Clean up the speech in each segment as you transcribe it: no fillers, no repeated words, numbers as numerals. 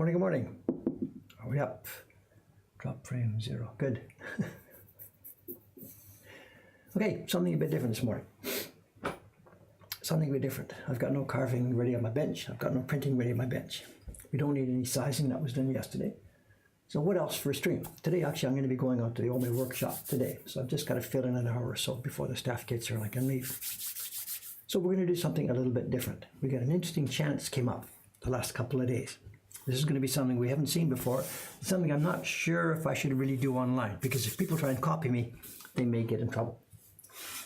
Morning, good morning. Are we up? Drop frame 0. Good. Okay, something a bit different this morning. Something a bit different. I've got no carving ready on my bench. I've got no printing ready on my bench. We don't need any sizing. That was done yesterday. So what else for a stream? Today, actually, I'm going to be going out to the Ome workshop today. So I've just got to fill in an hour or so before the staff gets here and I can leave. So we're going to do something a little bit different. We got an interesting chance came up the last couple of days. This is going to be something we haven't seen before. It's something I'm not sure if I should really do online, because if people try and copy me, they may get in trouble.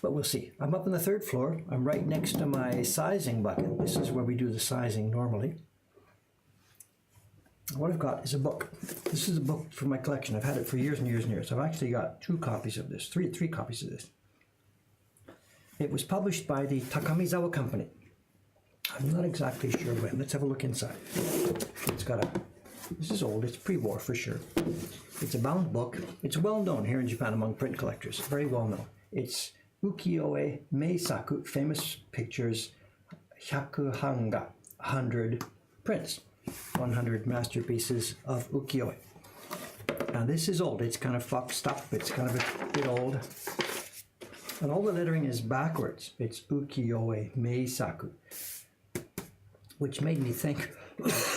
But we'll see. I'm up on the 3rd floor. I'm right next to my sizing bucket. This is where we do the sizing normally. What I've got is a book. This is a book from my collection. I've had it for years and years and years. I've actually got 2 copies of this, three copies of this. It was published by the Takamizawa Company. I'm not exactly sure when. Let's have a look inside. It's got this is old, it's pre-war for sure. It's a bound book. It's well known here in Japan among print collectors, very well known. It's Ukiyo-e Meisaku, famous pictures, Hyaku Hanga, 100 prints, 100 masterpieces of ukiyo-e. Now this is old, it's kind of fucked up, it's kind of a bit old. And all the lettering is backwards. It's Ukiyo-e Meisaku, which made me think,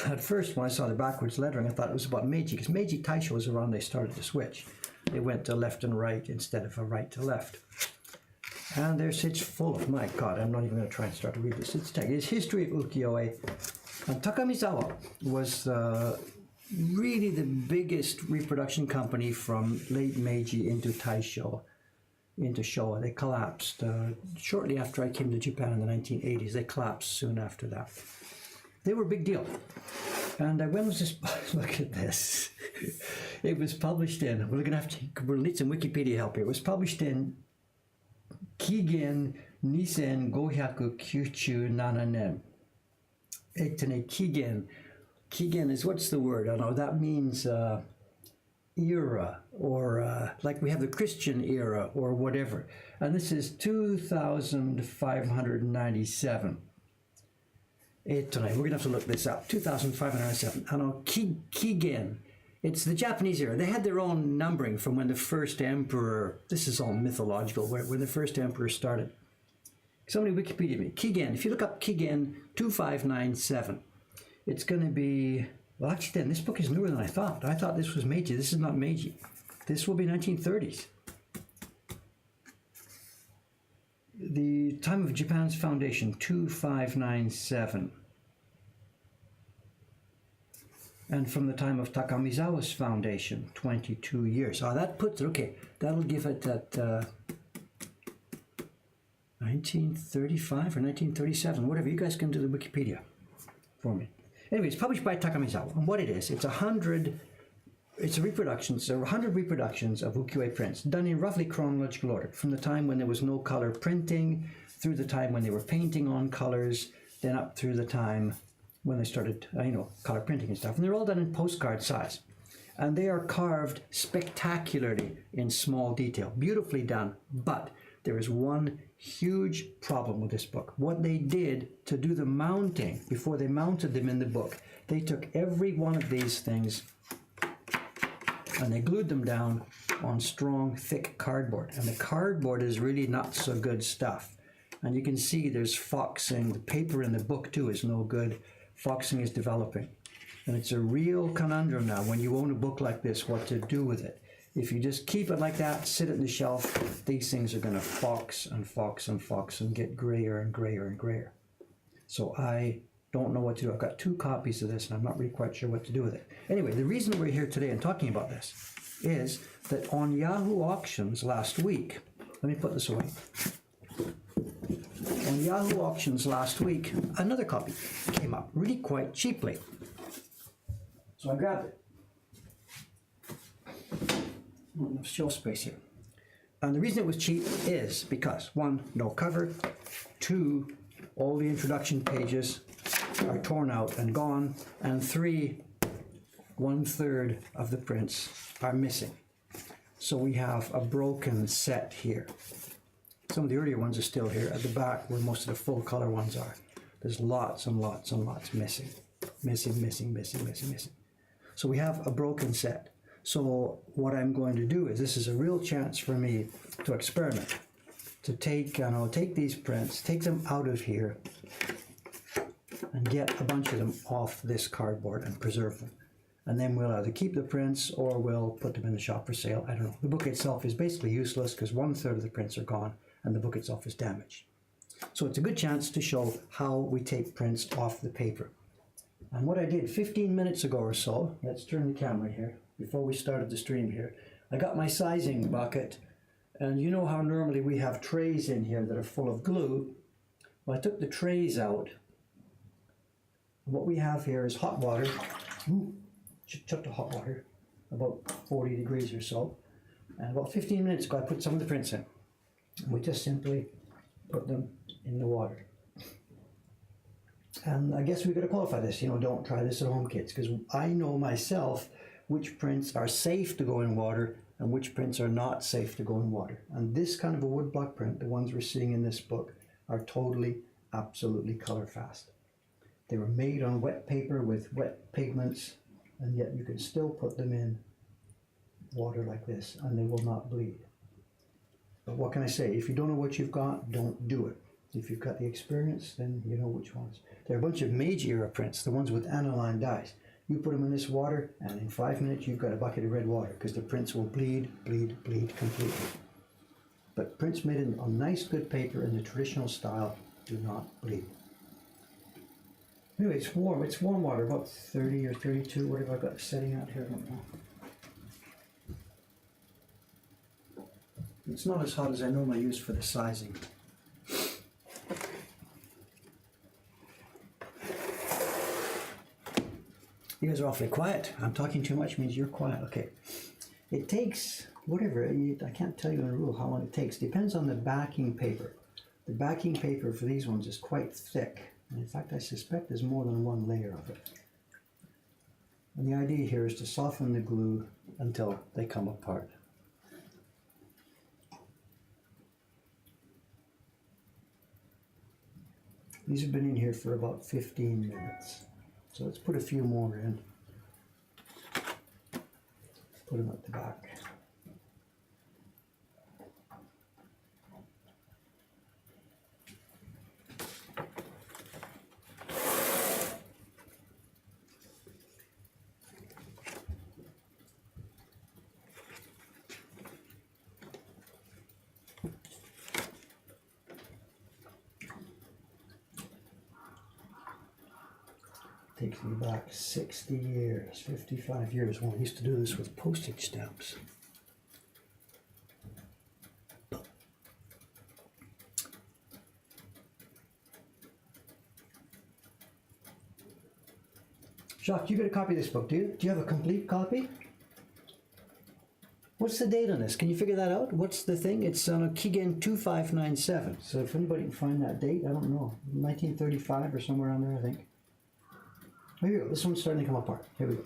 at first when I saw the backwards lettering, I thought it was about Meiji, because Meiji Taisho was around they started to switch. They went to left and right instead of a right to left. And it's full of, my God, I'm not even going to try and start to read this. It's text. It's history of ukiyo-e. And Takamizawa was really the biggest reproduction company from late Meiji into Taisho, into Showa. They collapsed shortly after I came to Japan in the 1980s. They collapsed soon after that. They were a big deal. And when was this? Look at this. It was published in, we'll need some Wikipedia help here. It was published in Kigen 2597 nen. Kigen. Kigen is, what's the word? I don't know. That means era, or like we have the Christian era or whatever. And this is 2597. We're going to have to look this up. 2597. I know, Kigen. It's the Japanese era. They had their own numbering from when the first emperor, this is all mythological, when the first emperor started. Somebody Wikipedia me. Kigen, if you look up Kigen 2597, it's going to be, well actually then, this book is newer than I thought. I thought this was Meiji. This is not Meiji. This will be 1930s. The time of Japan's foundation, 2597. And from the time of Takamizawa's foundation, 22 years. Oh, that puts it, okay, that'll give it that 1935 or 1937, whatever. You guys can do the Wikipedia for me. Anyway, it's published by Takamizawa. And what it is, it's 100 reproductions of ukiyo-e prints, done in roughly chronological order, from the time when there was no color printing, through the time when they were painting on colors, then up through the time when they started, color printing and stuff. And they're all done in postcard size. And they are carved spectacularly in small detail, beautifully done. But there is one huge problem with this book. What they did to do the mounting, before they mounted them in the book, they took every one of these things and they glued them down on strong, thick cardboard. And the cardboard is really not so good stuff. And you can see there's foxing. The paper in the book, too, is no good. Foxing is developing. And it's a real conundrum now, when you own a book like this, what to do with it. If you just keep it like that, sit it on the shelf, these things are going to fox and fox and fox and get grayer and grayer and grayer. So I don't know what to do. I've got 2 copies of this and I'm not really quite sure what to do with it. Anyway, the reason we're here today and talking about this is that on Yahoo Auctions last week, let me put this away. On Yahoo Auctions last week, another copy came up really quite cheaply. So I grabbed it. Not enough shelf space here. And the reason it was cheap is because, 1, no cover, 2, all the introduction pages are torn out and gone, and 3, 1/3 of the prints are missing. So we have a broken set here. Some of the earlier ones are still here at the back where most of the full color ones are. There's lots and lots and lots missing. Missing. So we have a broken set. So what I'm going to do is, this is a real chance for me to experiment. To take, and I'll take these prints, take them out of here, and get a bunch of them off this cardboard and preserve them. And then we'll either keep the prints or we'll put them in the shop for sale. I don't know. The book itself is basically useless because 1/3 of the prints are gone and the book itself is damaged. So it's a good chance to show how we take prints off the paper. And what I did 15 minutes ago or so, let's turn the camera here, before we started the stream here, I got my sizing bucket, and you know how normally we have trays in here that are full of glue. Well, I took the trays out. What we have here is hot water. Ooh, chucked the hot water, about 40 degrees or so. And about 15 minutes ago, I put some of the prints in. And we just simply put them in the water. And I guess we've got to qualify this, you know, don't try this at home, kids, because I know myself which prints are safe to go in water and which prints are not safe to go in water. And this kind of a woodblock print, the ones we're seeing in this book, are totally, absolutely color fast. They were made on wet paper with wet pigments, and yet you can still put them in water like this and they will not bleed. But what can I say? If you don't know what you've got, don't do it. If you've got the experience, then you know which ones. There are a bunch of Meiji era prints, the ones with aniline dyes. You put them in this water, and in 5 minutes you've got a bucket of red water, because the prints will bleed completely. But prints made on nice, good paper in the traditional style do not bleed. Anyway, it's warm water, about 30 or 32, whatever I've got setting out here, I don't know. It's not as hot as I normally use for the sizing. You guys are awfully quiet. I'm talking too much means you're quiet. Okay. It takes, whatever, I can't tell you in a rule how long it takes. Depends on the backing paper. The backing paper for these ones is quite thick. And in fact, I suspect there's more than one layer of it. And the idea here is to soften the glue until they come apart. These have been in here for about 15 minutes. So let's put a few more in. Put them at the back. Takes me back 60 years, 55 years when I used to do this with postage stamps. Jacques, you got a copy of this book, do you? Do you have a complete copy? What's the date on this? Can you figure that out? What's the thing? It's on a Kigen 2597. So if anybody can find that date, I don't know. 1935 or somewhere around there, I think. Here we go. This one's starting to come apart. Here we go.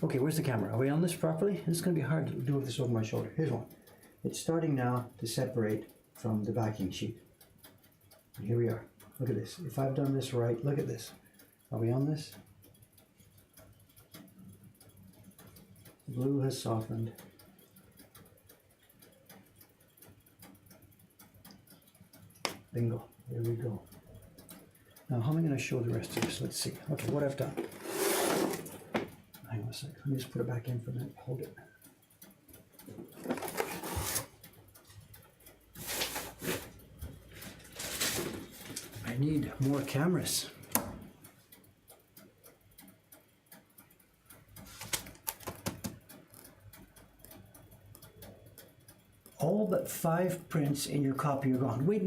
Okay, where's the camera? Are we on this properly? This is going to be hard to do with this over my shoulder. Here's one. It's starting now to separate from the backing sheet. And here we are. Look at this. If I've done this right, look at this. Are we on this? The glue has softened. Bingo. There we go. Now, how am I going to show the rest of this? Let's see. Okay, what I've done. Hang on a second. Let me just put it back in for a minute. Hold it. I need more cameras. All but 5 prints in your copy are gone. Wait.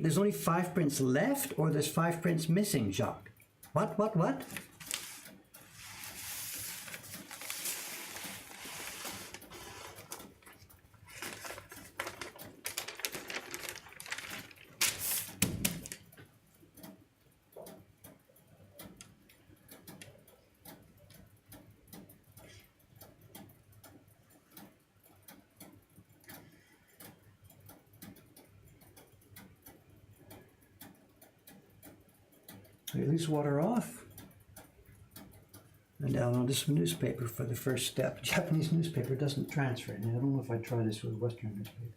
There's only 5 prints left, or there's 5 prints missing, Jacques? What? Loose water off. And download this newspaper for the first step. Japanese newspaper doesn't transfer. And I don't know if I try this with Western newspaper.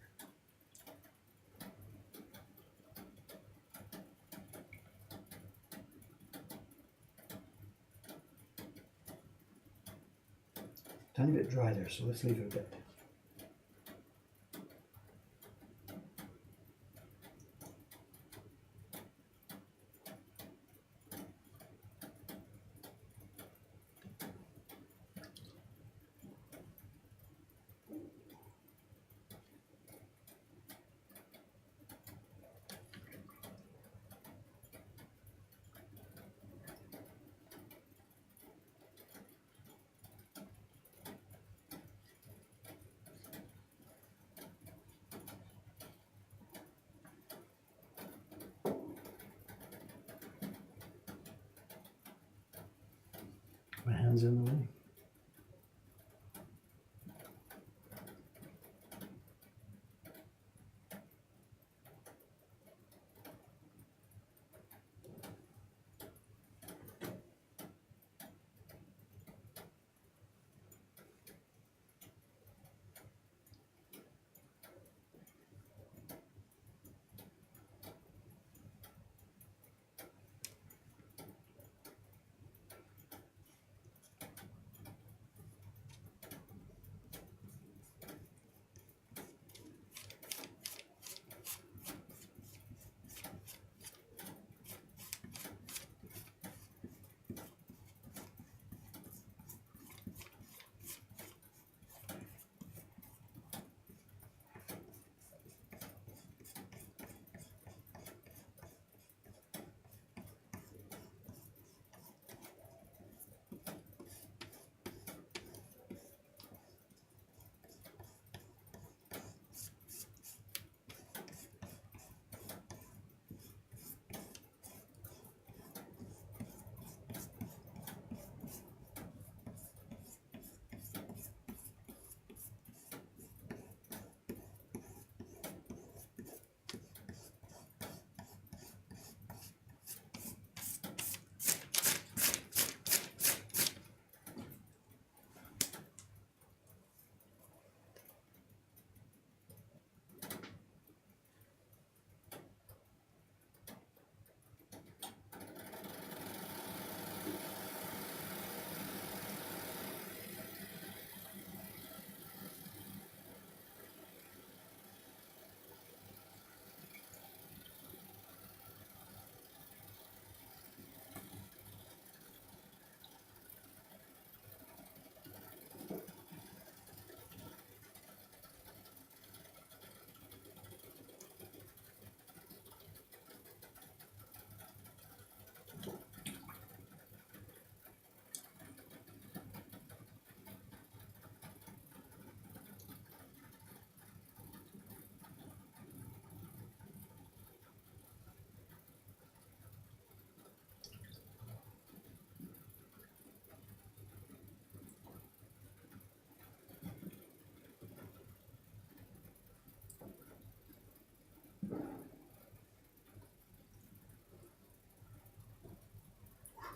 Tiny bit dry there, so let's leave it a bit. My hand's in the way.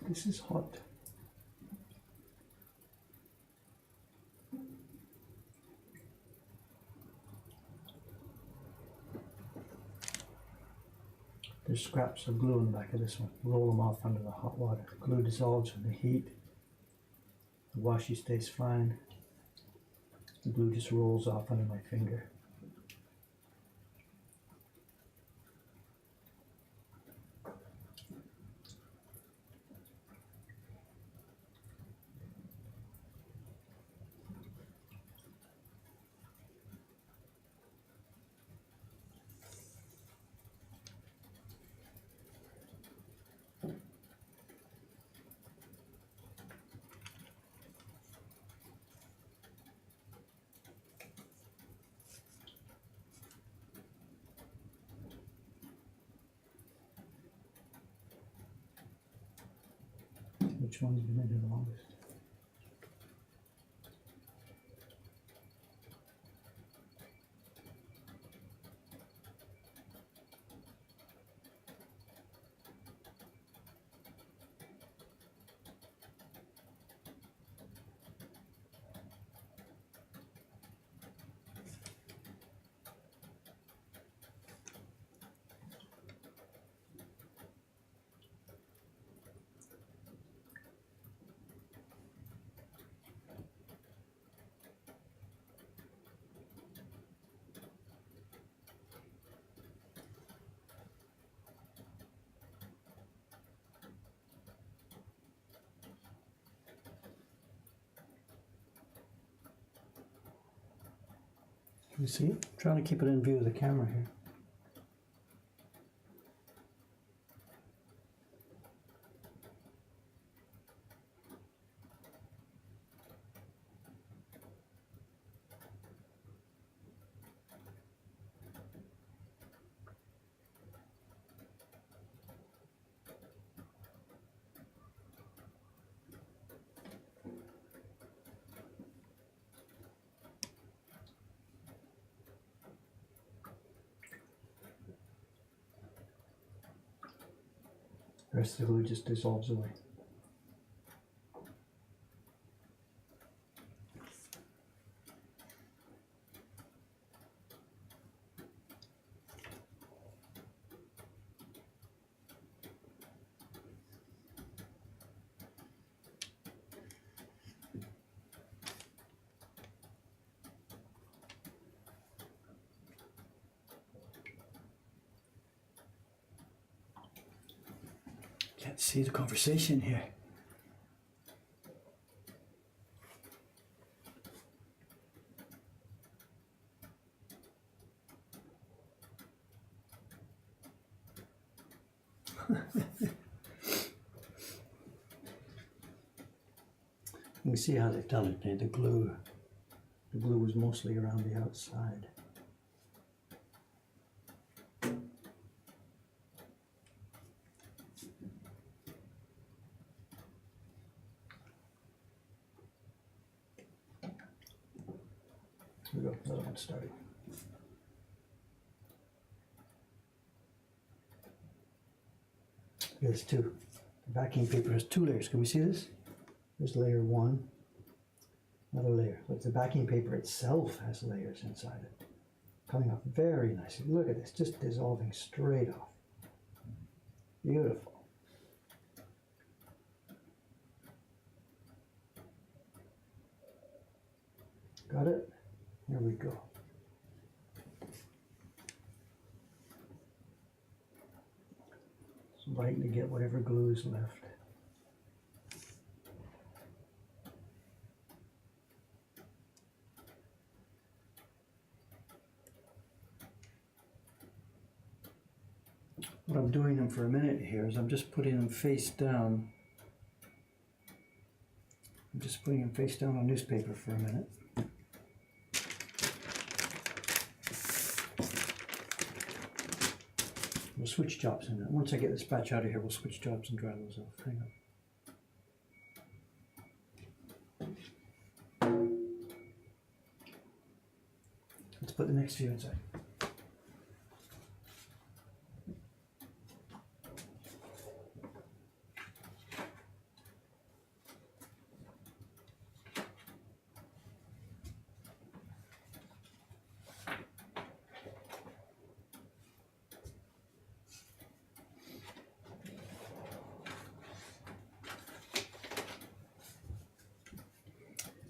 This is hot. There's scraps of glue in the back of this one. Roll them off under the hot water. Glue dissolves in the heat. The washi stays fine. The glue just rolls off under my finger. Which one's been in the longest? You see? I'm trying to keep it in view of the camera here. The rest of the glue just dissolves away. Can't see the conversation here. You can see how they've done it there. The glue was mostly around the outside. Here we go, another one started. There's two. The backing paper has two layers. Can we see this? There's layer one, another layer. But the backing paper itself has layers inside it. Coming off very nicely. Look at this, just dissolving straight off. Beautiful. Got it? Here we go. It's light to get whatever glue is left. What I'm doing them for a minute here is I'm just putting them face down. I'm just putting them face down on newspaper for a minute. We'll switch jobs in a minute. Once I get this batch out of here, we'll switch jobs and dry those off. Hang on. Let's put the next few inside.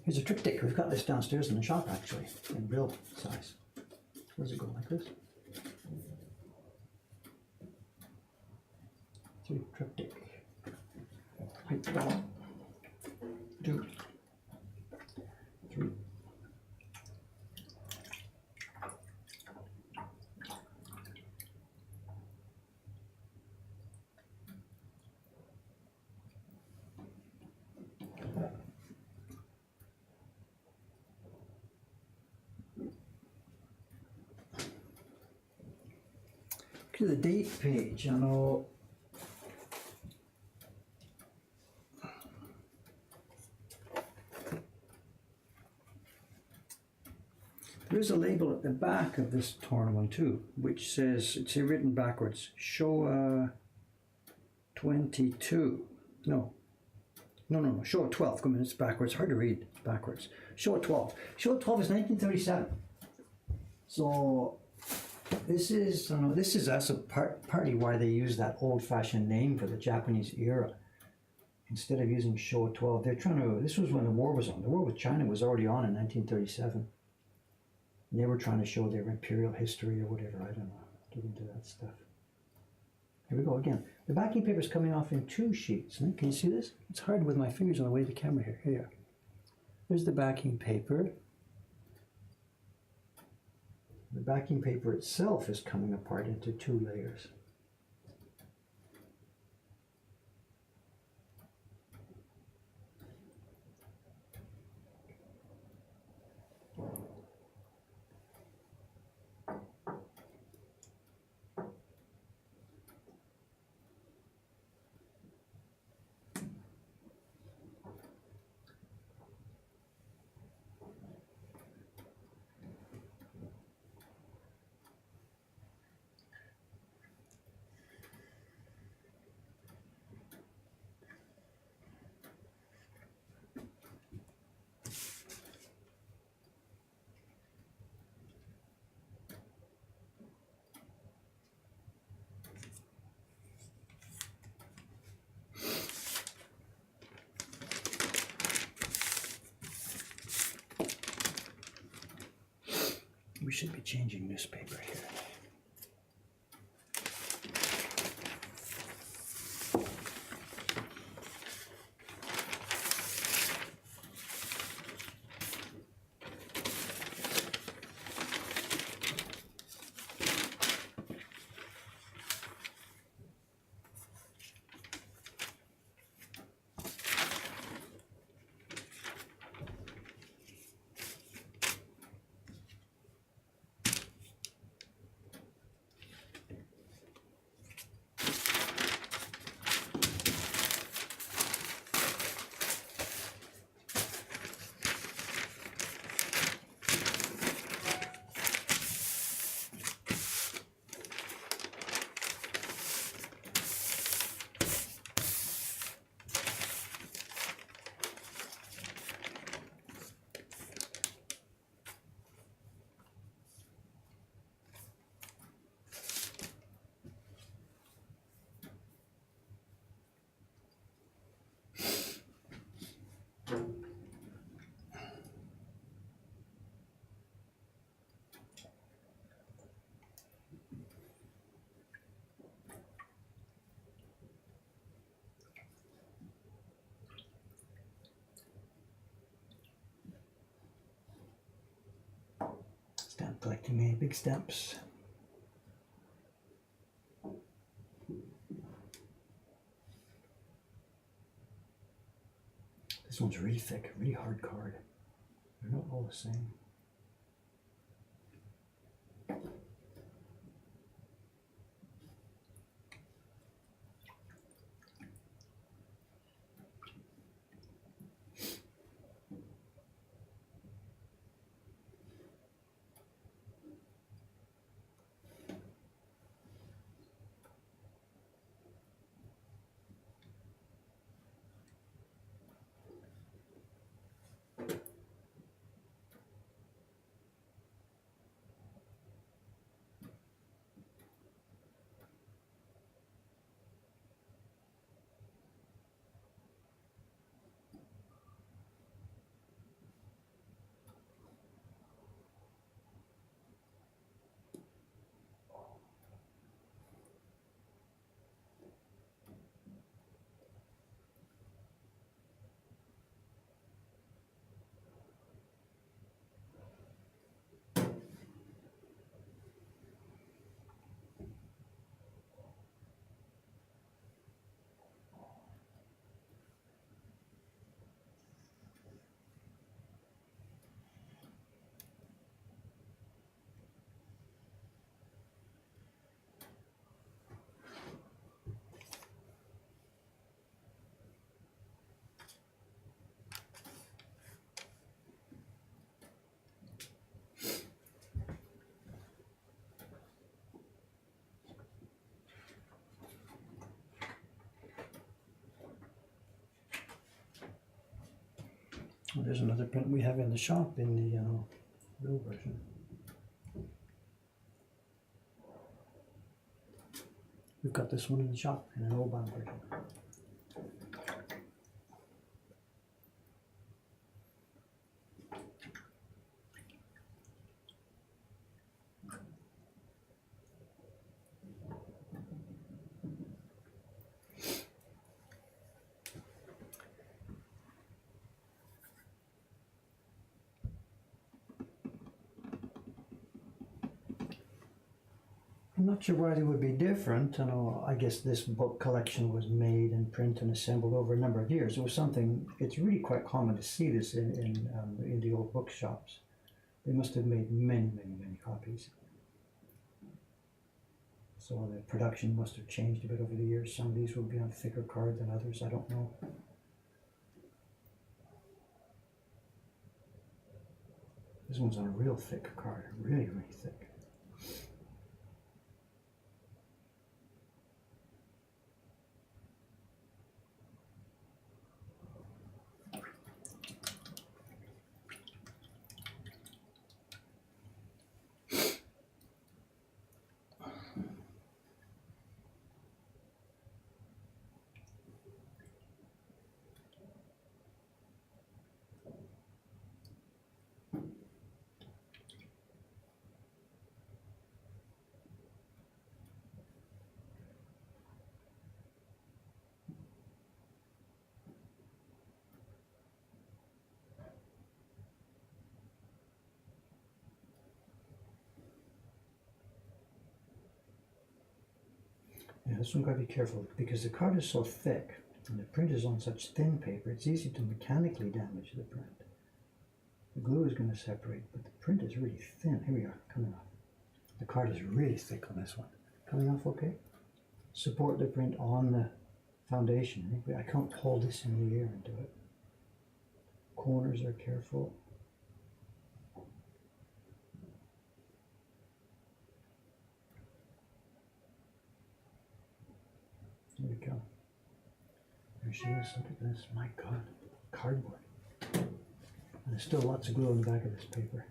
Here's a triptych. We've got this downstairs in the shop actually, in real size. Where does it go? Like this? Three triptych. 1, 2, 3. To the date page, I know there is a label at the back of this torn one too, which says, it's written backwards, Showa 22. No, Showa 12. Come on, it's backwards. Hard to read backwards. Showa 12. Showa 12 is 1937. So this is, I know, this is also partly why they use that old-fashioned name for the Japanese era. Instead of using Showa 12, they're trying to, this was when the war was on. The war with China was already on in 1937. And they were trying to show their imperial history or whatever, I don't know, get into that stuff. Here we go again. The backing paper is coming off in 2 sheets. Can you see this? It's hard with my fingers on the way of the camera here. Here you are. There's the backing paper. The backing paper itself is coming apart into 2 layers. We should be changing this paper here. Stamp collecting me big stamps. This one's really thick, really hard card. They're not all the same. Well, there's another print we have in the shop in the real version. We've got this one in the shop in an old bound version. I'm not sure why they would be different. I guess this book collection was made and printed and assembled over a number of years. It was something, it's really quite common to see this in the old bookshops. They must have made many, many, many copies. So the production must have changed a bit over the years. Some of these will be on thicker card than others, I don't know. This one's on a real thick card, really, really thick. Yeah, this one got to be careful because the card is so thick and the print is on such thin paper, it's easy to mechanically damage the print. The glue is going to separate, but the print is really thin. Here we are, coming off. The card is really thick on this one. Coming off okay? Support the print on the foundation. I can't hold this in the air and do it. Corners are careful. Here we go. There she is. Look at this. My God. Cardboard. And there's still lots of glue on the back of this paper.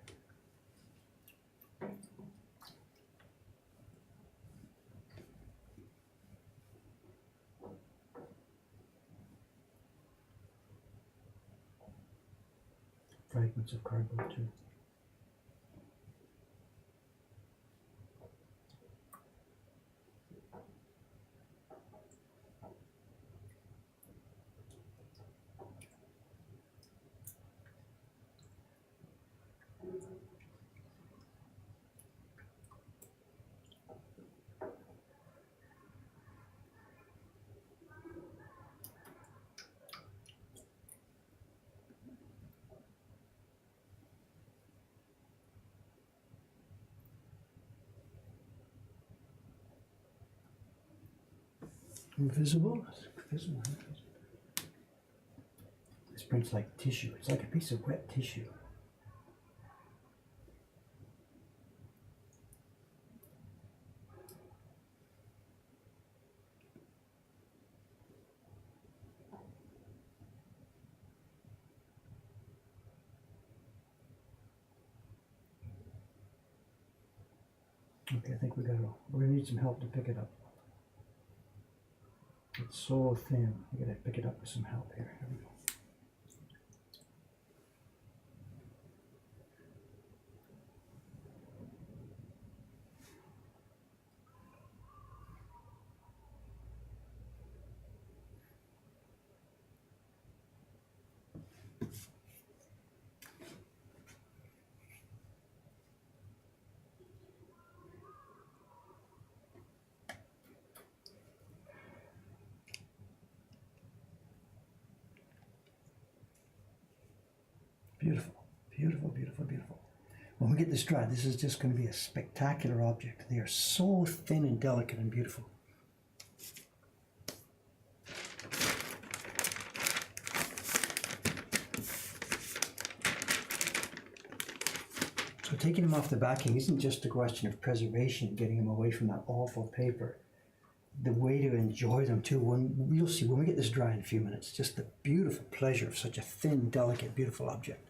Fragments of cardboard too. Invisible? Invisible. This print's like tissue. It's like a piece of wet tissue. Okay, I think we're gonna need some help to pick it up. It's so thin. I gotta pick it up with some help here. Here we go. Beautiful, beautiful, beautiful, beautiful. When we get this dry, this is just going to be a spectacular object. They are so thin and delicate and beautiful. So taking them off the backing isn't just a question of preservation, getting them away from that awful paper. The way to enjoy them too, you'll see when we get this dry in a few minutes, just the beautiful pleasure of such a thin, delicate, beautiful object.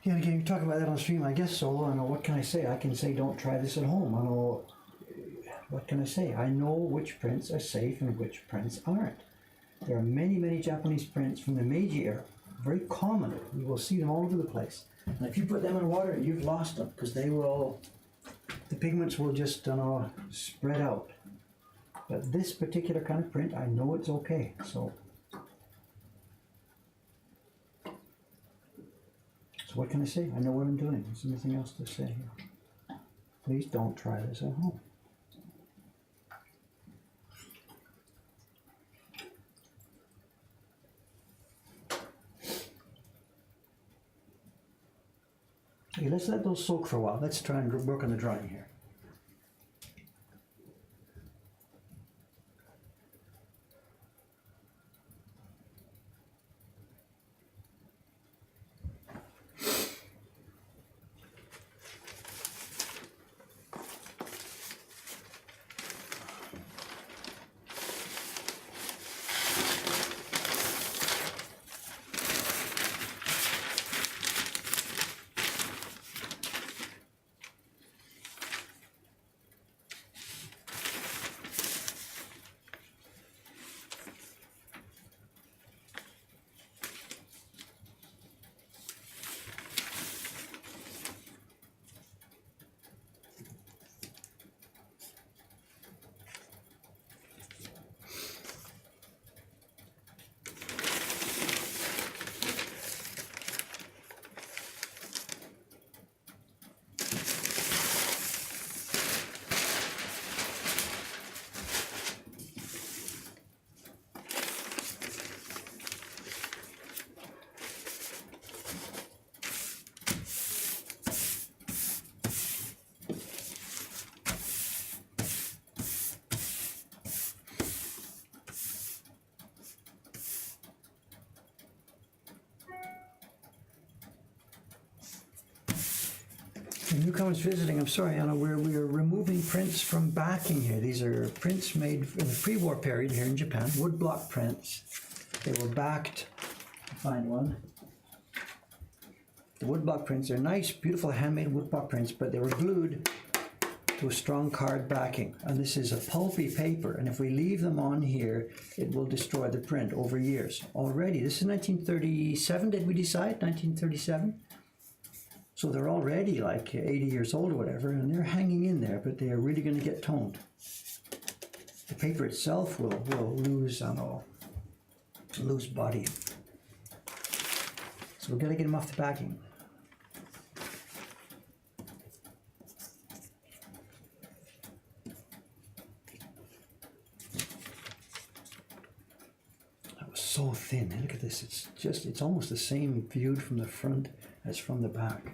Yeah, again, you talk about that on stream, I guess so. I know, what can I say? I can say don't try this at home. I know, what can I say? I know which prints are safe and which prints aren't. There are many, many Japanese prints from the Meiji era, very common. You will see them all over the place. And if you put them in water, you've lost them because they will, the pigments will just spread out. But this particular kind of print, I know it's okay. So So what can I say? I know what I'm doing. There's nothing else to say here. Please don't try this at home. Okay, let's let those soak for a while. Let's try and work on the drying here. For newcomers visiting, I'm sorry, Anna, we're removing prints from backing here. These are prints made in the pre-war period here in Japan, woodblock prints. They were backed, find one. The woodblock prints are nice, beautiful handmade woodblock prints, but they were glued to a strong card backing. And this is a pulpy paper, and if we leave them on here, it will destroy the print over years. Already, this is 1937, did we decide? 1937? So they're already like 80 years old or whatever, and they're hanging in there, but they are really going to get toned. The paper itself will lose, lose body. So we've got to get them off the backing. That was so thin. Look at this. It's almost the same viewed from the front as from the back.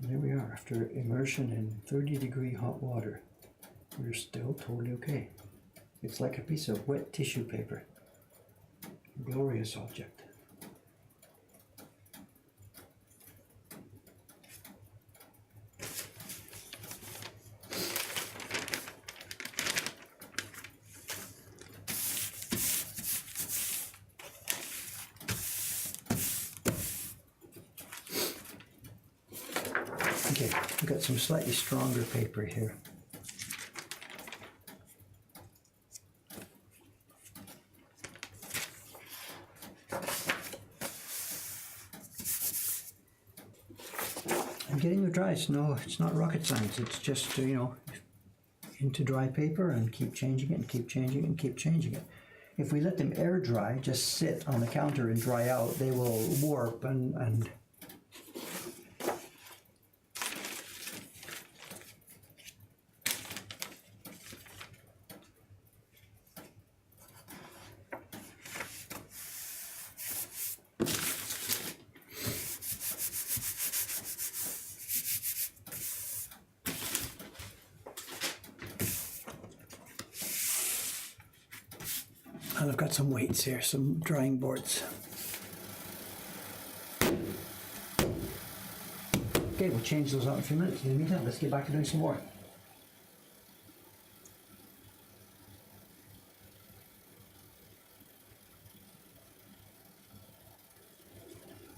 There we are, after immersion in 30-degree hot water. We're still totally okay. It's like a piece of wet tissue paper. A glorious object. Okay, we've got some slightly stronger paper here. And getting them dry, it's not rocket science. It's just, into dry paper and keep changing it and keep changing it and keep changing it. If we let them air dry, just sit on the counter and dry out, they will warp and and I've got some weights here, some drying boards. Okay, we'll change those out in a few minutes. In the meantime, let's get back to doing some more.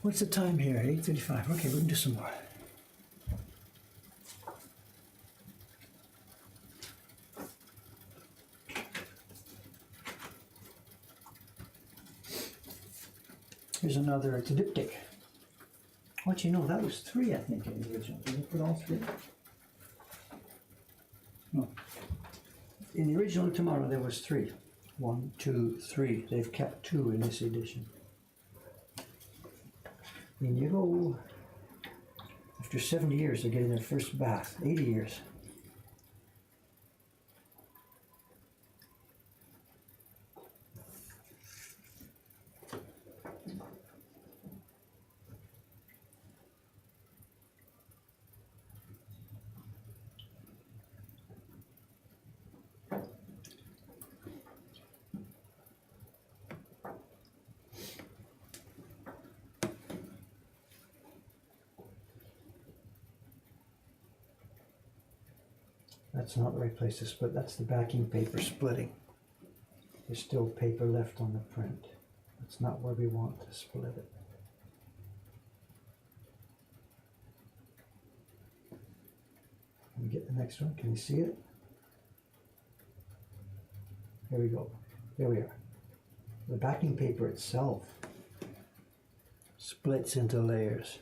What's the time here? 8:35. Okay, we can do some more. Here's another, it's a diptych. What do you know? That was 3, I think, in the original. Did you put all 3? No. In the original Tomorrow, there was 3. 1, 2, 3. They've kept 2 in this edition. In you go. After 70 years, they're getting their first bath. 80 years. That's not the right place to split. That's the backing paper splitting. There's still paper left on the print. That's not where we want to split it. Can we get the next one? Can you see it? Here we go. There we are. The backing paper itself splits into layers.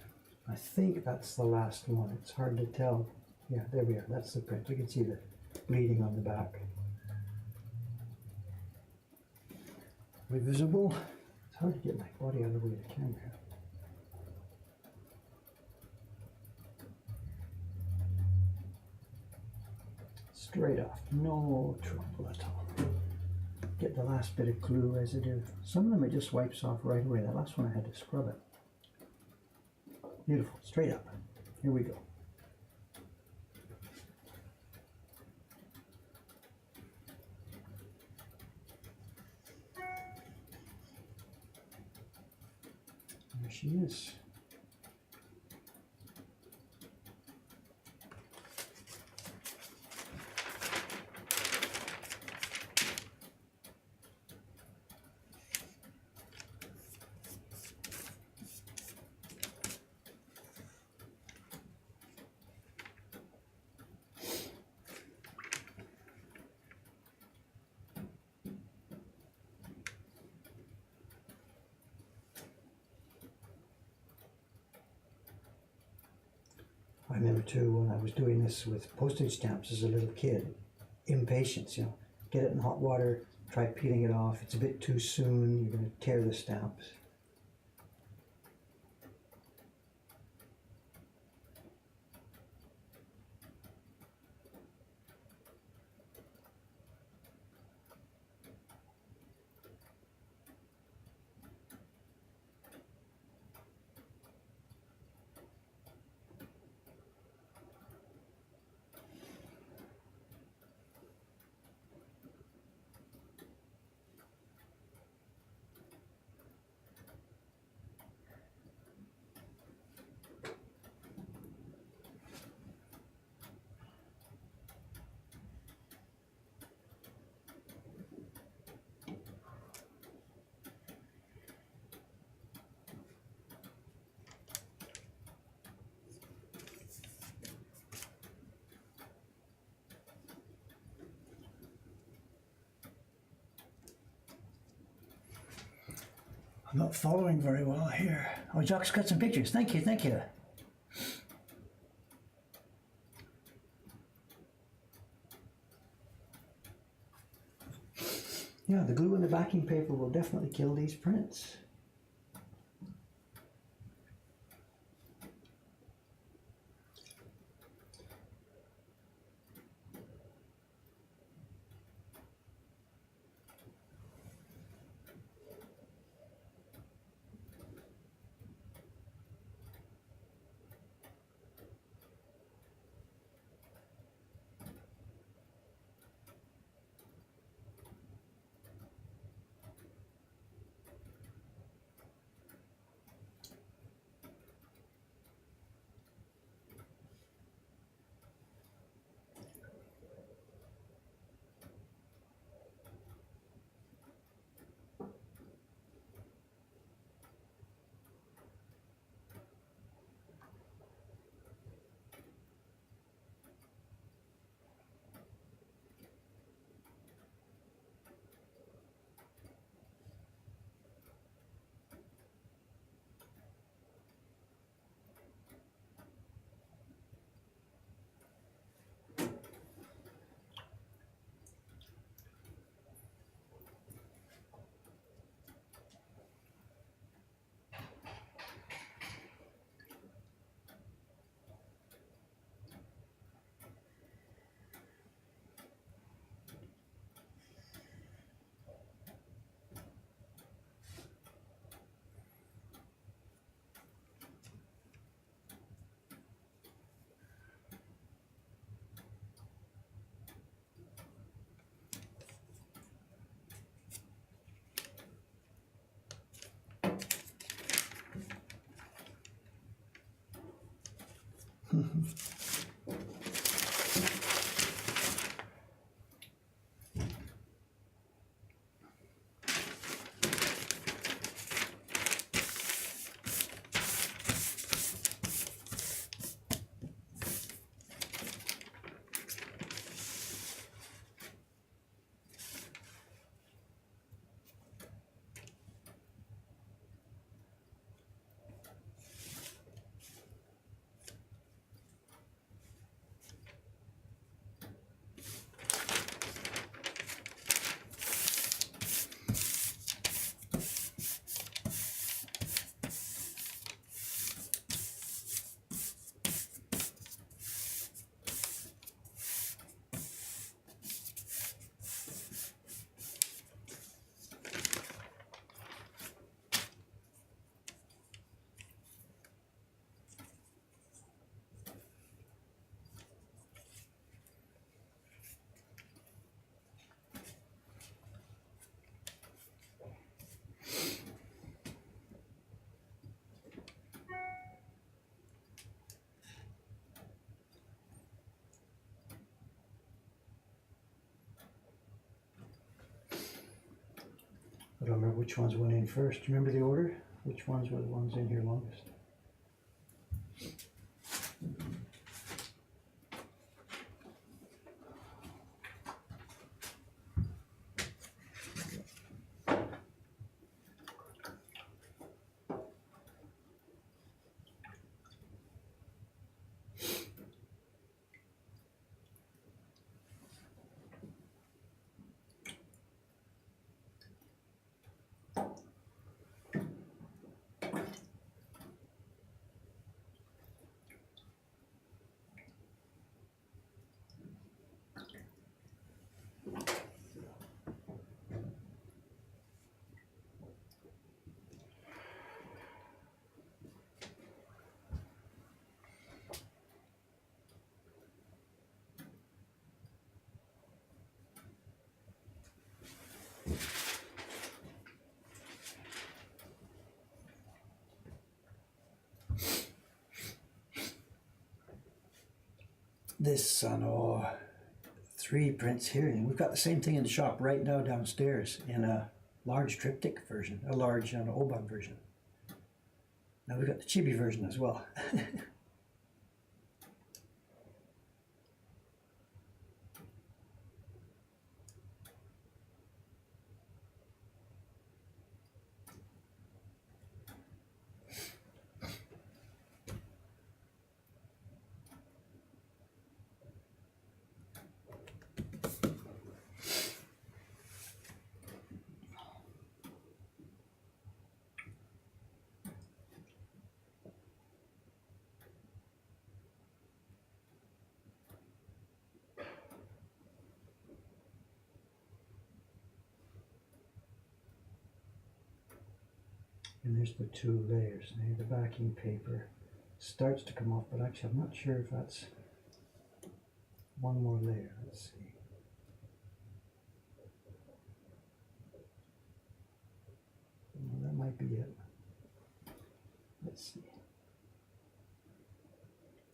I think that's the last one. It's hard to tell. Yeah, there we are. That's the print. You can see the bleeding on the back. Are we visible? It's hard to get my body out of the way of the camera. Straight off. No trouble at all. Get the last bit of glue as it is. Some of them it just wipes off right away. That last one I had to scrub it. Beautiful. Straight up. Here we go. There she is. I remember too when I was doing this with postage stamps as a little kid, impatience, you know, get it in hot water, try peeling it off, it's a bit too soon, you're going to tear the stamps. I'm not following very well here. Oh, Jacques got some pictures. Thank you, thank you. Yeah, the glue in the backing paper will definitely kill these prints. I don't remember which ones went in first. Do you remember the order? Which ones were the ones in here longest? This on 3 prints here, and we've got the same thing in the shop right now downstairs in a large triptych version, a large Oban version. Now we've got the chibi version as well. And there's the 2 layers. Now the backing paper starts to come off, but actually I'm not sure if that's one more layer. Let's see. No, that might be it. Let's see.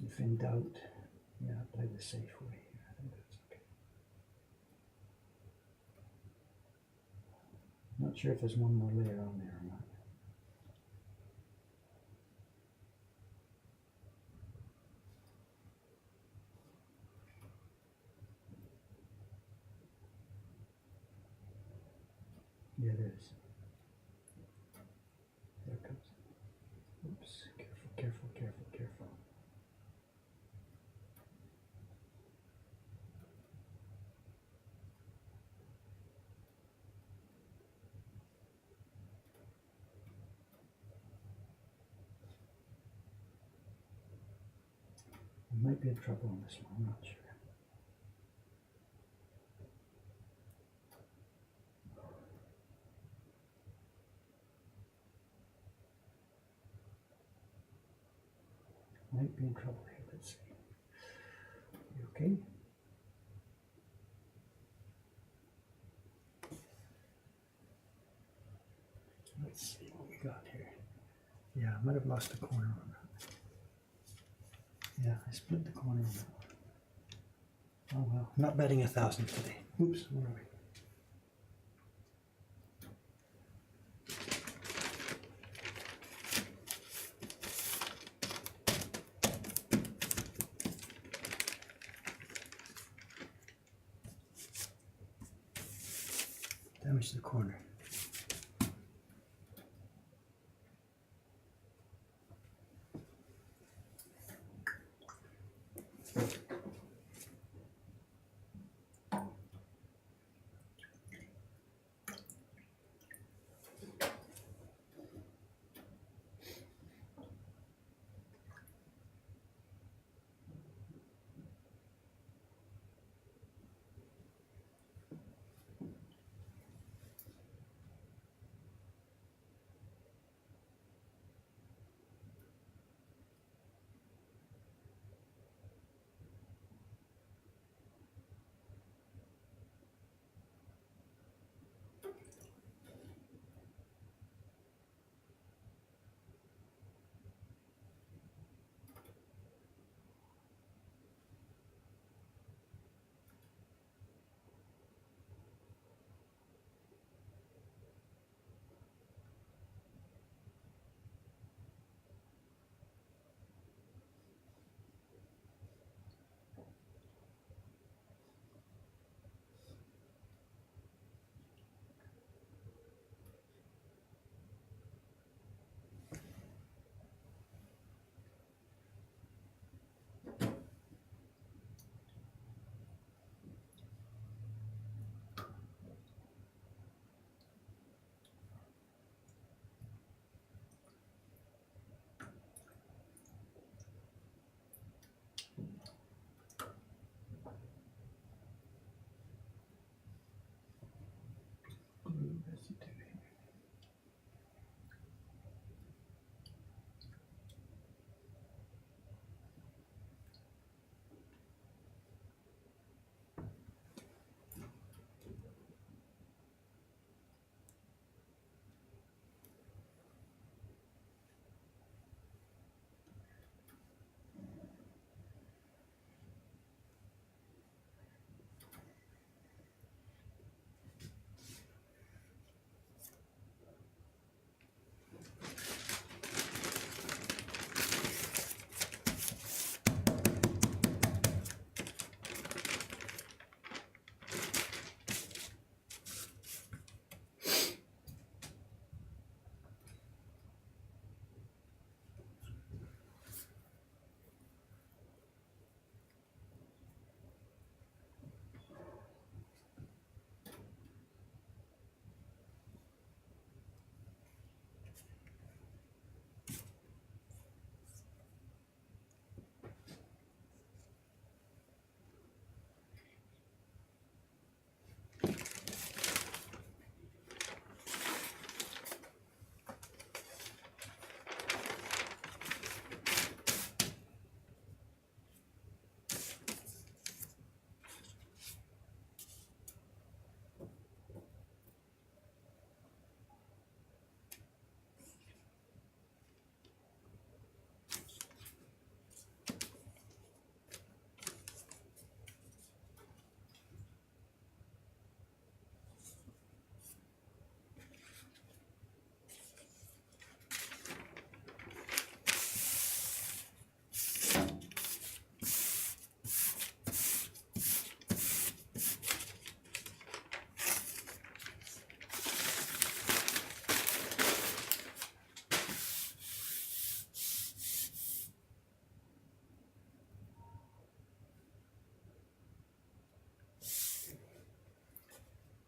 If in doubt, yeah, play the safe way here. I think that's okay. Not sure if there's one more layer on there or not. Yeah, it is. There it comes. Oops, careful, careful, careful, careful. I might be in trouble on this one, I'm not sure. Might be in trouble here, let's see. You okay? Let's see what we got here. Yeah, I might have lost a corner on that. Yeah, I split the corner. Oh well, not betting 1,000 today. Oops, where are we? Damage the corner.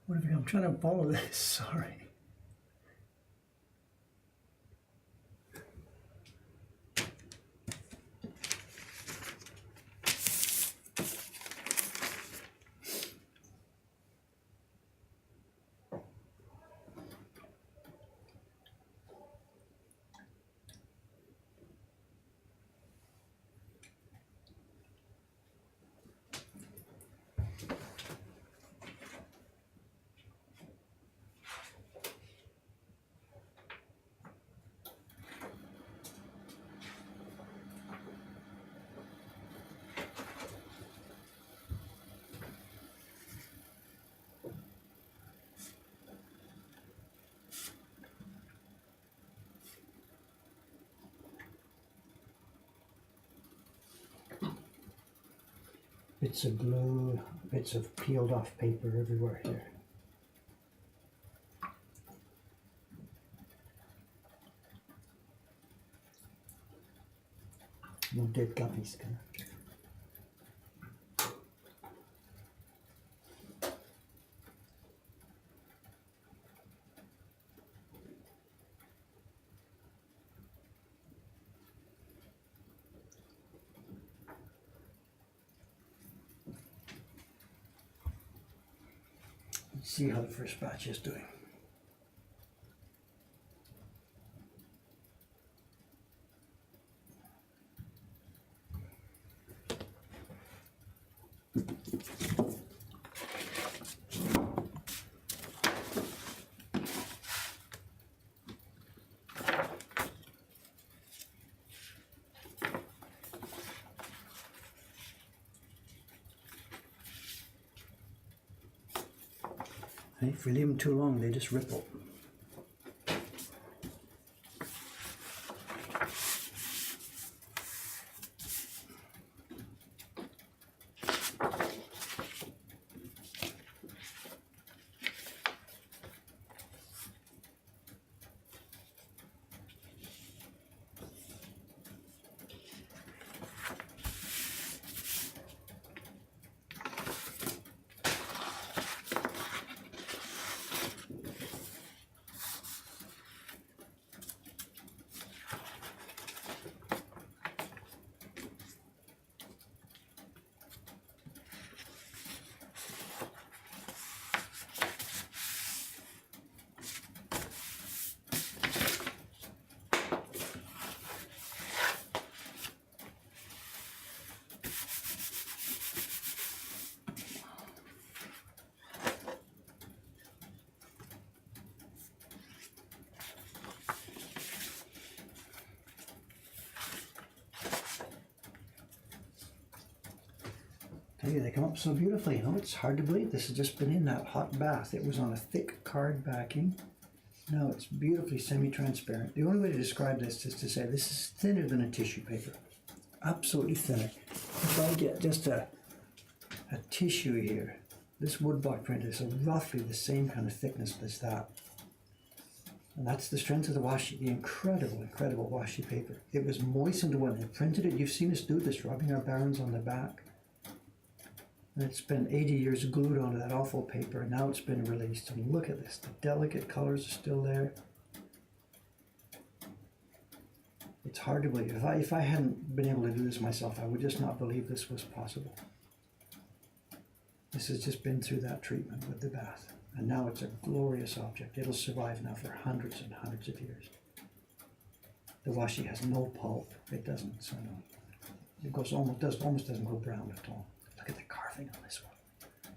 What have you, I'm trying to follow this, sorry. Bits of glue, bits of peeled off paper everywhere here. No dead guppies, kind of. Let's see how the first batch is doing. If we leave them too long, they just ripple. Tell you, they come up so beautifully. You know, it's hard to believe this has just been in that hot bath. It was on a thick card backing. Now it's beautifully semi-transparent. The only way to describe this is to say this is thinner than a tissue paper. Absolutely thinner. If I get just a tissue here, this woodblock print is roughly the same kind of thickness as that. And that's the strength of the washi, the incredible, incredible washi paper. It was moistened when they printed it. You've seen us do this, rubbing our barons on the back. And it's been 80 years glued onto that awful paper, and now it's been released. And look at this, the delicate colors are still there. It's hard to believe. If I hadn't been able to do this myself, I would just not believe this was possible. This has just been through that treatment with the bath. And now it's a glorious object. It'll survive now for hundreds and hundreds of years. The washi has no pulp. It doesn't, so no. It goes almost doesn't go brown at all. Look at the carving on this one.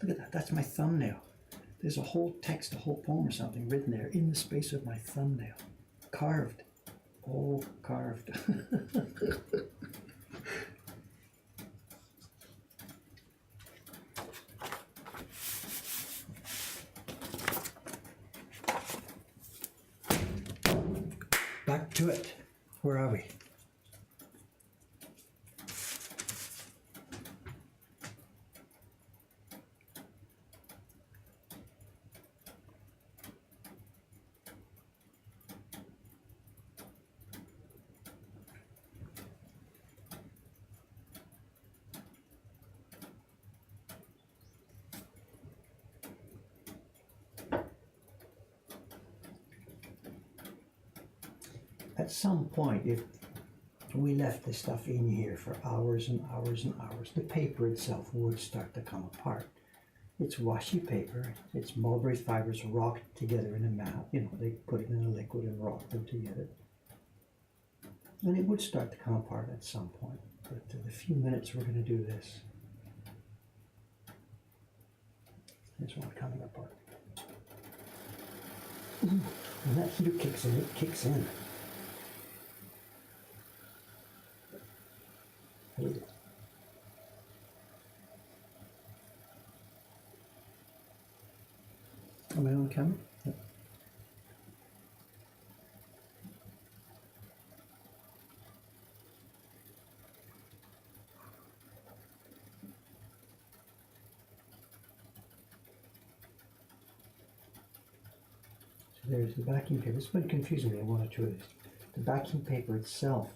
Look at that. That's my thumbnail. There's a whole text, a whole poem or something written there in the space of my thumbnail. Carved. Oh, carved. Back to it. Where are we? At some point, if we left this stuff in here for hours and hours and hours, the paper itself would start to come apart. It's washi paper, it's mulberry fibers rocked together in a mat. You know, they put it in a liquid and rock them together. And it would start to come apart at some point. But in the few minutes we're going to do this, there's one coming apart. When that heater kicks in, it kicks in. Am I on camera? Yep. there's the backing paper. This has been confusing me in one or two of these. The backing paper itself.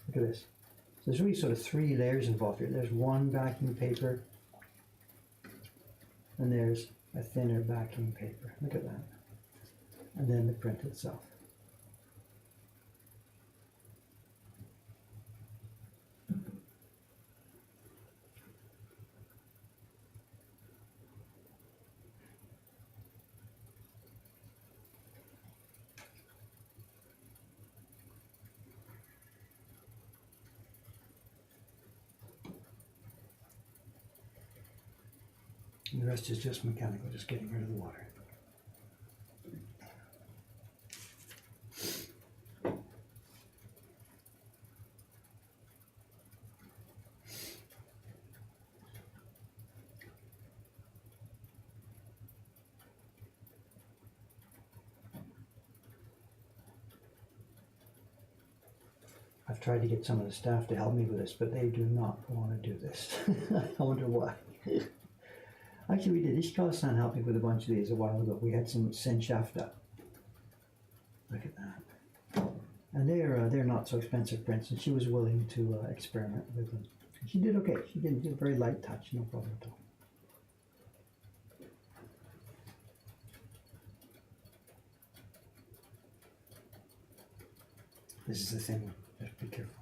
Look at this. So there's really sort of three layers involved here. There's one backing paper, and there's a thinner backing paper. Look at that. And then the print itself. And the rest is just mechanical, just getting rid of the water. I've tried to get some of the staff to help me with this, but they do not want to do this. I wonder why. Actually, we did. Ishikawa-san helped me with a bunch of these a while ago. We had some Senshafta. Look at that. And they're not so expensive prints, and she was willing to experiment with them. She did okay. She did a very light touch, no problem at all. This is the thin one. Just be careful.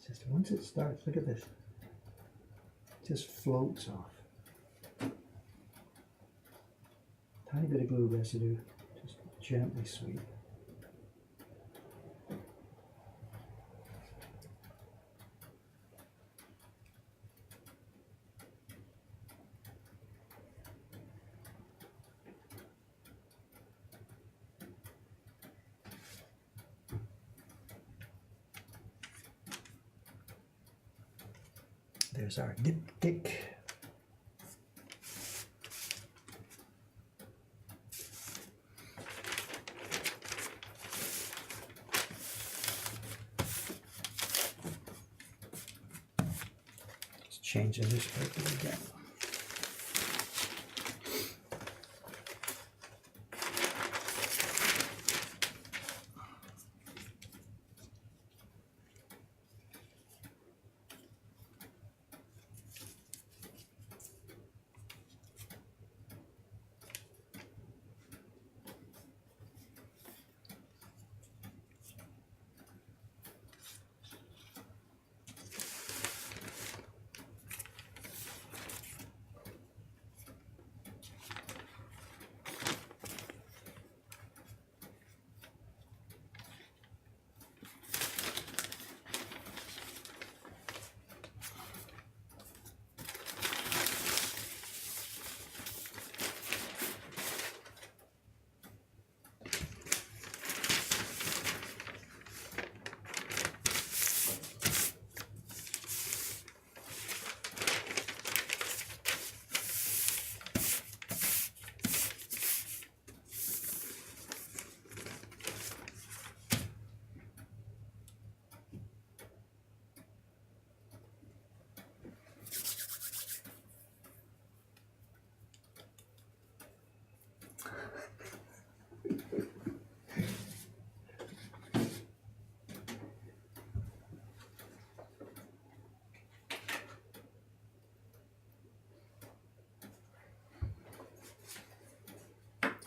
Just once it starts, look at this. It just floats off. Tiny bit of glue residue, just gently sweep. There's our diptych. Let's change the newspaper again.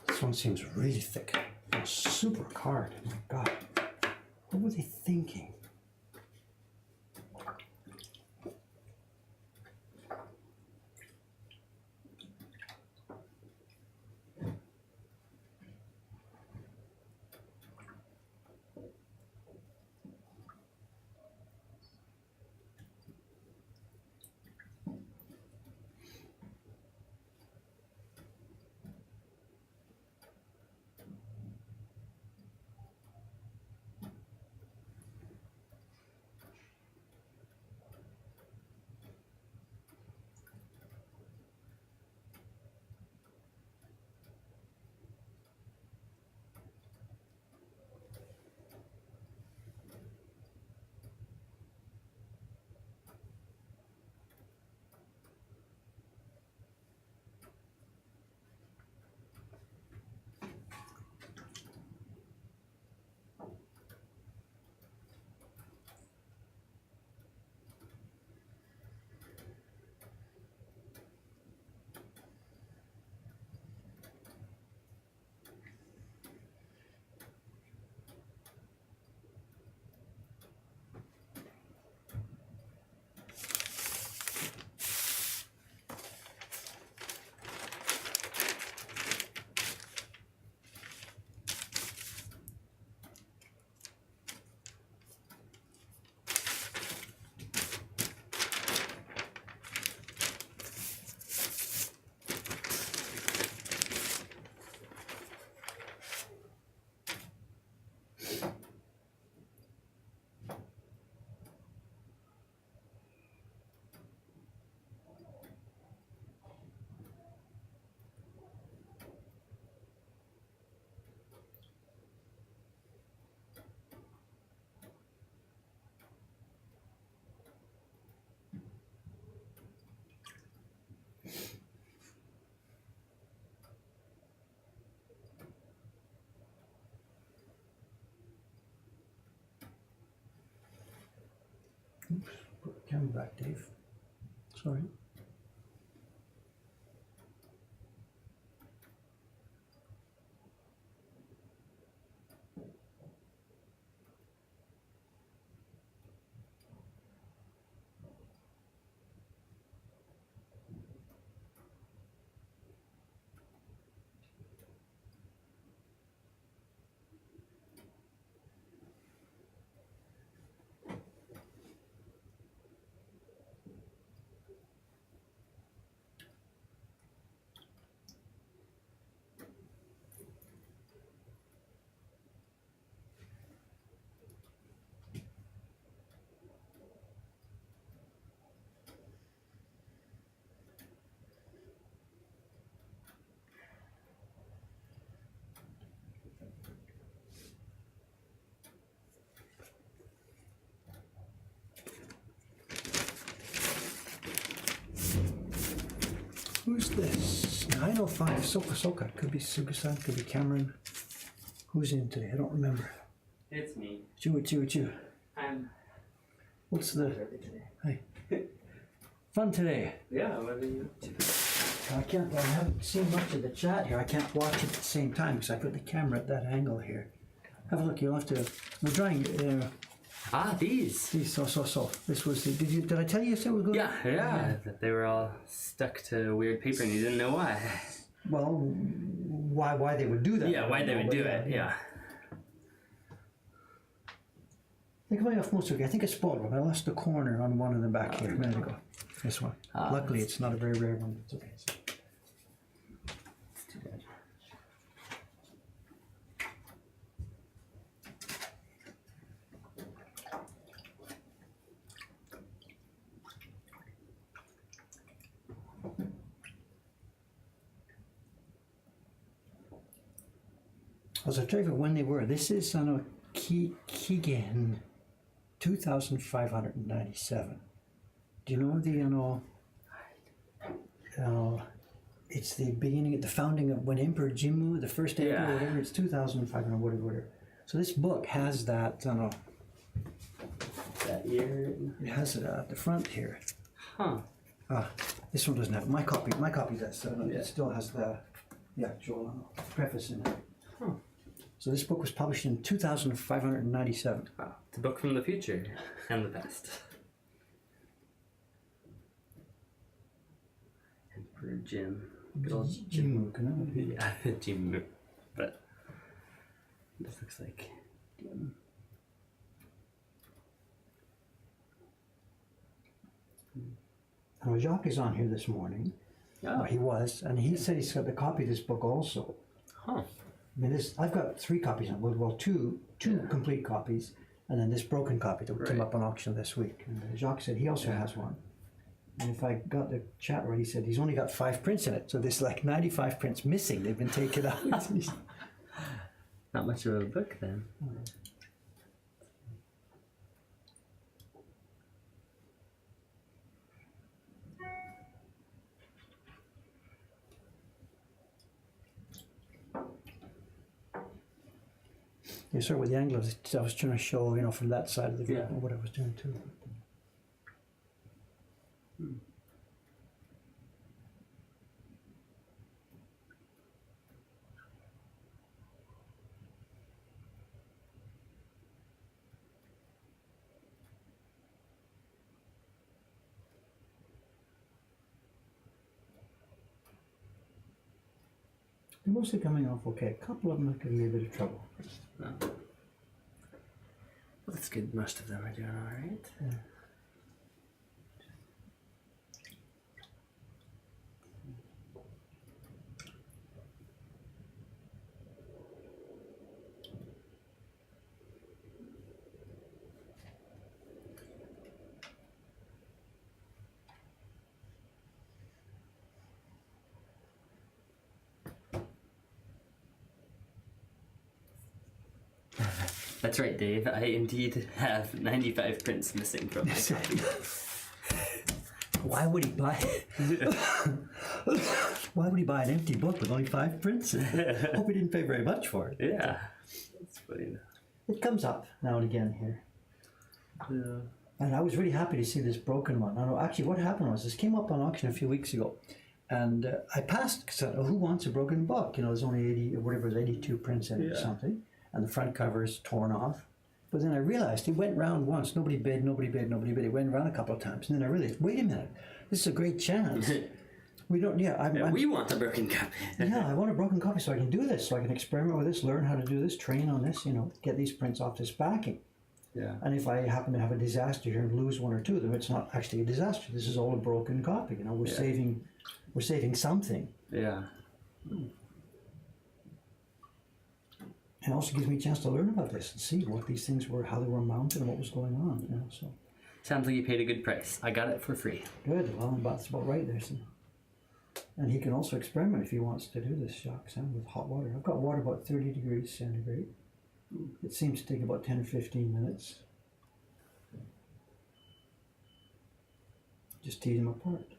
This one seems really thick. It's super hard. Oh my God. What were they thinking? Oops, put the camera back, Dave. Sorry. Who's this? 905 Soka. Could be Suga-san, could be Cameron. Who's in today? I don't remember. It's me. It's you. What's the... Hi. Fun today. Yeah, what are you up to? I haven't seen much of the chat here. I can't watch it at the same time because I put the camera at that angle here. Have a look, you'll have to... We're drawing... These. So. This was the... Did I tell you it was good? Yeah. That they were all stuck to weird paper and you didn't know why. Well, why they would do that? Yeah, why they would do it, yeah. I think I might have most of it. I think I spoiled one. I lost the corner on one in the back here a minute ago. This one. Luckily, it's not a very rare one. It's okay. It's too bad. I was trying to when they were. This is on a Keegan 2,597. Do you know it's the beginning, the founding of when Emperor Jimmu, the first emperor, whatever, it's 2,500, whatever. So this book has that, That year. it has it at the front here. Huh. This one doesn't have, my copy does, so Yeah. it still has the actual preface in it. Huh. So this book was published in 2,597. Wow. It's a book from the future and the past. Emperor Jim. Good old Jim. Yeah, Jim. But this looks like Jim. Now Jacques is on here this morning. Oh. He was, and he said he's got a copy of this book also. Huh. I mean, I've got 3 copies of it. Well, two complete copies, and then this broken copy that came up on auction this week. And Jacques said he also has one. And if I got the chat right, he said he's only got 5 prints in it. So there's like 95 prints missing. They've been taken out. Not much of a book then. You start with the angles. I was trying to show, from that side of the group what I was doing too. They're mostly coming off okay. A couple of them are giving me a bit of trouble. No. Well, that's good. Most of them are doing all right. Yeah. That's right, Dave. I indeed have 95 prints missing from my copy. Why would he buy? Why would he buy an empty book with only 5 prints? Hope he didn't pay very much for it. Yeah, that's funny. It comes up now and again here. Yeah. And I was really happy to see this broken one. I know, actually, what happened was this came up on auction a few weeks ago, and I passed because I said, "Oh, who wants a broken book? You know, there's only 80 or whatever, there's 82 prints in it or something, and the front cover is torn off." But then I realized it went round once. Nobody bid, nobody bid, nobody bid. It went round a couple of times, and then I realized, wait a minute, this is a great chance. We don't. Yeah, we want a broken copy. yeah, I want a broken copy so I can do this, so I can experiment with this, learn how to do this, train on this. You know, get these prints off this backing. Yeah. And if I happen to have a disaster here and lose one or two of them, it's not actually a disaster. This is all a broken copy. You know, we're saving something. Yeah. And it also gives me a chance to learn about this and see what these things were, how they were mounted, and what was going on. You know, so Sounds like you paid a good price. I got it for free. good. Well, that's about right there. So. And he can also experiment if he wants to do this shock sound with hot water. I've got water about 30 degrees centigrade. It seems to take about 10 or 15 minutes. Just tease them apart.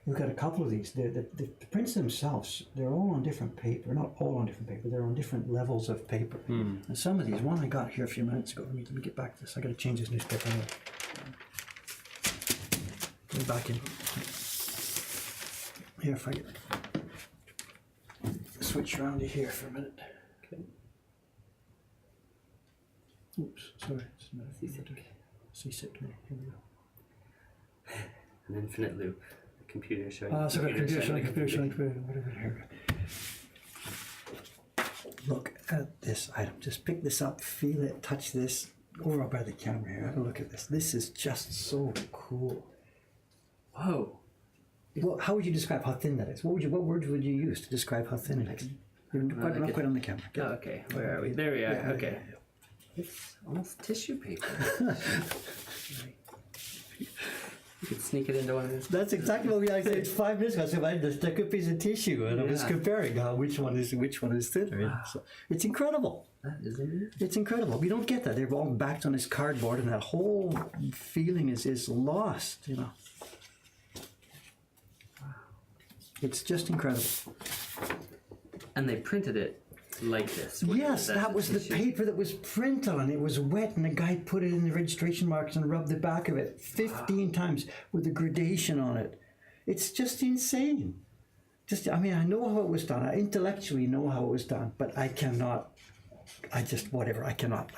We've got a couple of these. The prints themselves, they're all on different paper. Not all on different paper, they're on different levels of paper. And some of these, one I got here a few minutes ago. Let me get back to this. I got to change this newspaper now. Go back in. Here, if I get switch around to here for a minute. Okay. Oops, sorry. It's not seasick. Here we go. An infinite loop. The computer showing. Sorry, computer showing, whatever. Here. Look at this item. Just pick this up, feel it, touch this. Or by the camera here. Have a look at this. This is just so cool. Whoa. Well, how would you describe how thin that is? What words would you use to describe how thin it is? You're not quite on the camera. Oh, okay. Where are we? There we are. Yeah, okay. It's almost tissue paper. You could sneak it into one of these. That's exactly what I said 5 minutes ago. I said, I just took a piece of tissue and I was comparing which one is thinner. Wow. So it's incredible. That is amazing. It's incredible. We don't get that. They're all backed on this cardboard, and that whole feeling is lost. You know. It's just incredible. And they printed it like this. Yes, that was the paper that was printed on. It was wet, and the guy put it in the registration marks and rubbed the back of it 15 times with the gradation on it. It's just insane. I mean, I know how it was done. I intellectually know how it was done, but I cannot. I cannot.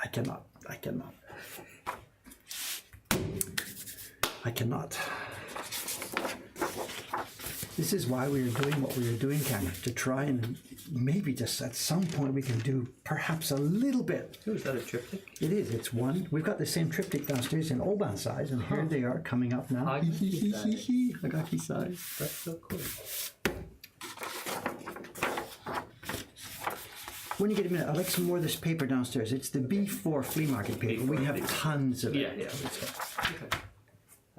This is why we are doing what we are doing, Cameron, to try and maybe just at some point we can do perhaps a little bit. Oh, is that a triptych? It is. It's one. We've got the same triptych downstairs in Oban size, and here they are coming up now. Hagaki size. That's so cool. When you get a minute, I'd like some more of this paper downstairs. It's the B4 flea market paper. We have tons of it. Yeah.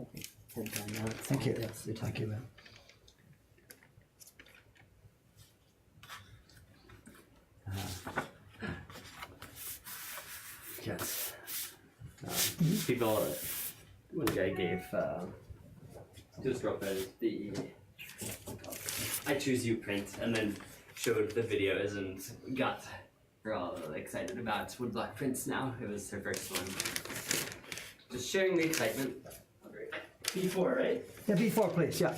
Okay. Thank you. Thank you, man. Yes. People, one guy gave to his girlfriend the I Choose You print, and then showed the videos and got her all excited about woodblock prints now. It was her first one. Just sharing the excitement. B4, right? Yeah, B4, please. Yeah.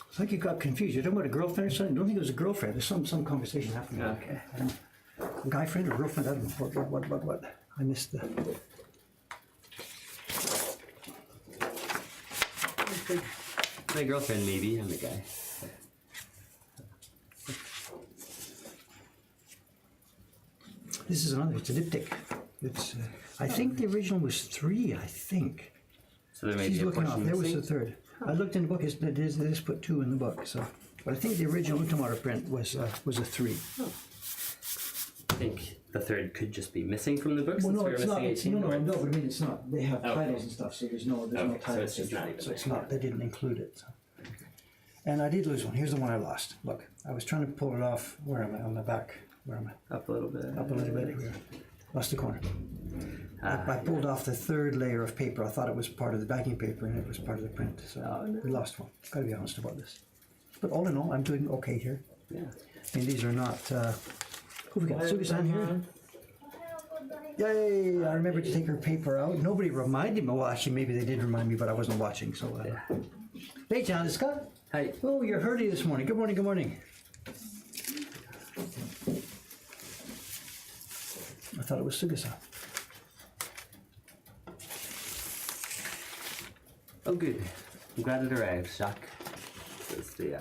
I think you got confused. You're talking about a girlfriend or something? I don't think it was a girlfriend. There's some conversation happening. Okay. A guy friend or girlfriend? I don't know. What? I missed the... My girlfriend, maybe. I'm the guy. This is another. It's a diptych. It's. I think the original was 3. I think. So there may She's be a looking portion off. There was missing. the 3rd. I looked in the book. They just put 2 in the book. So, but I think the original Ultimato print was a 3. think the third could just be missing from the book Well, since no, we were it's not. missing It's, 18 no, words. but I mean, it's not. They have Okay. titles and stuff, so there's no Okay, so title. it's just not even so it's there. not. They didn't include it. So. And I did lose one. Here's the one I lost. Look, I was trying to pull it off. Where am I? On the back. Where am I? Up a little bit. Up a little bit here. Lost the corner. Ah. I pulled off the third layer of paper. I thought it was part of the backing paper, and it was part of the print. So Oh, no. we lost one. Got to be honest about this. But all in all, I'm doing okay here. Yeah. I mean, these are not. Who we got? Sugi-san here. Yay! I remember to take her paper out. Nobody reminded me. Well, actually, maybe they did remind me, but I wasn't watching. So, hey, John, it's Scott. Hi. Oh, you're hurdy this morning. Good morning. Good morning. I thought it was Sugi-san. Oh, good. I'm glad it arrived, Jacques. Says the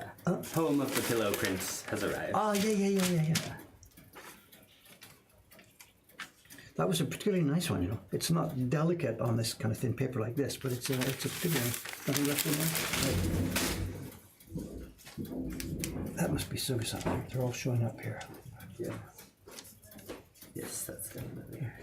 poem of the pillow print has arrived. Oh, yeah. That was a particularly nice one, you know. It's not delicate on this kind of thin paper like this, but it's a particularly nothing left in there. That must be Sugi-san. They're all showing up here. Yeah. Yes, that's definitely here.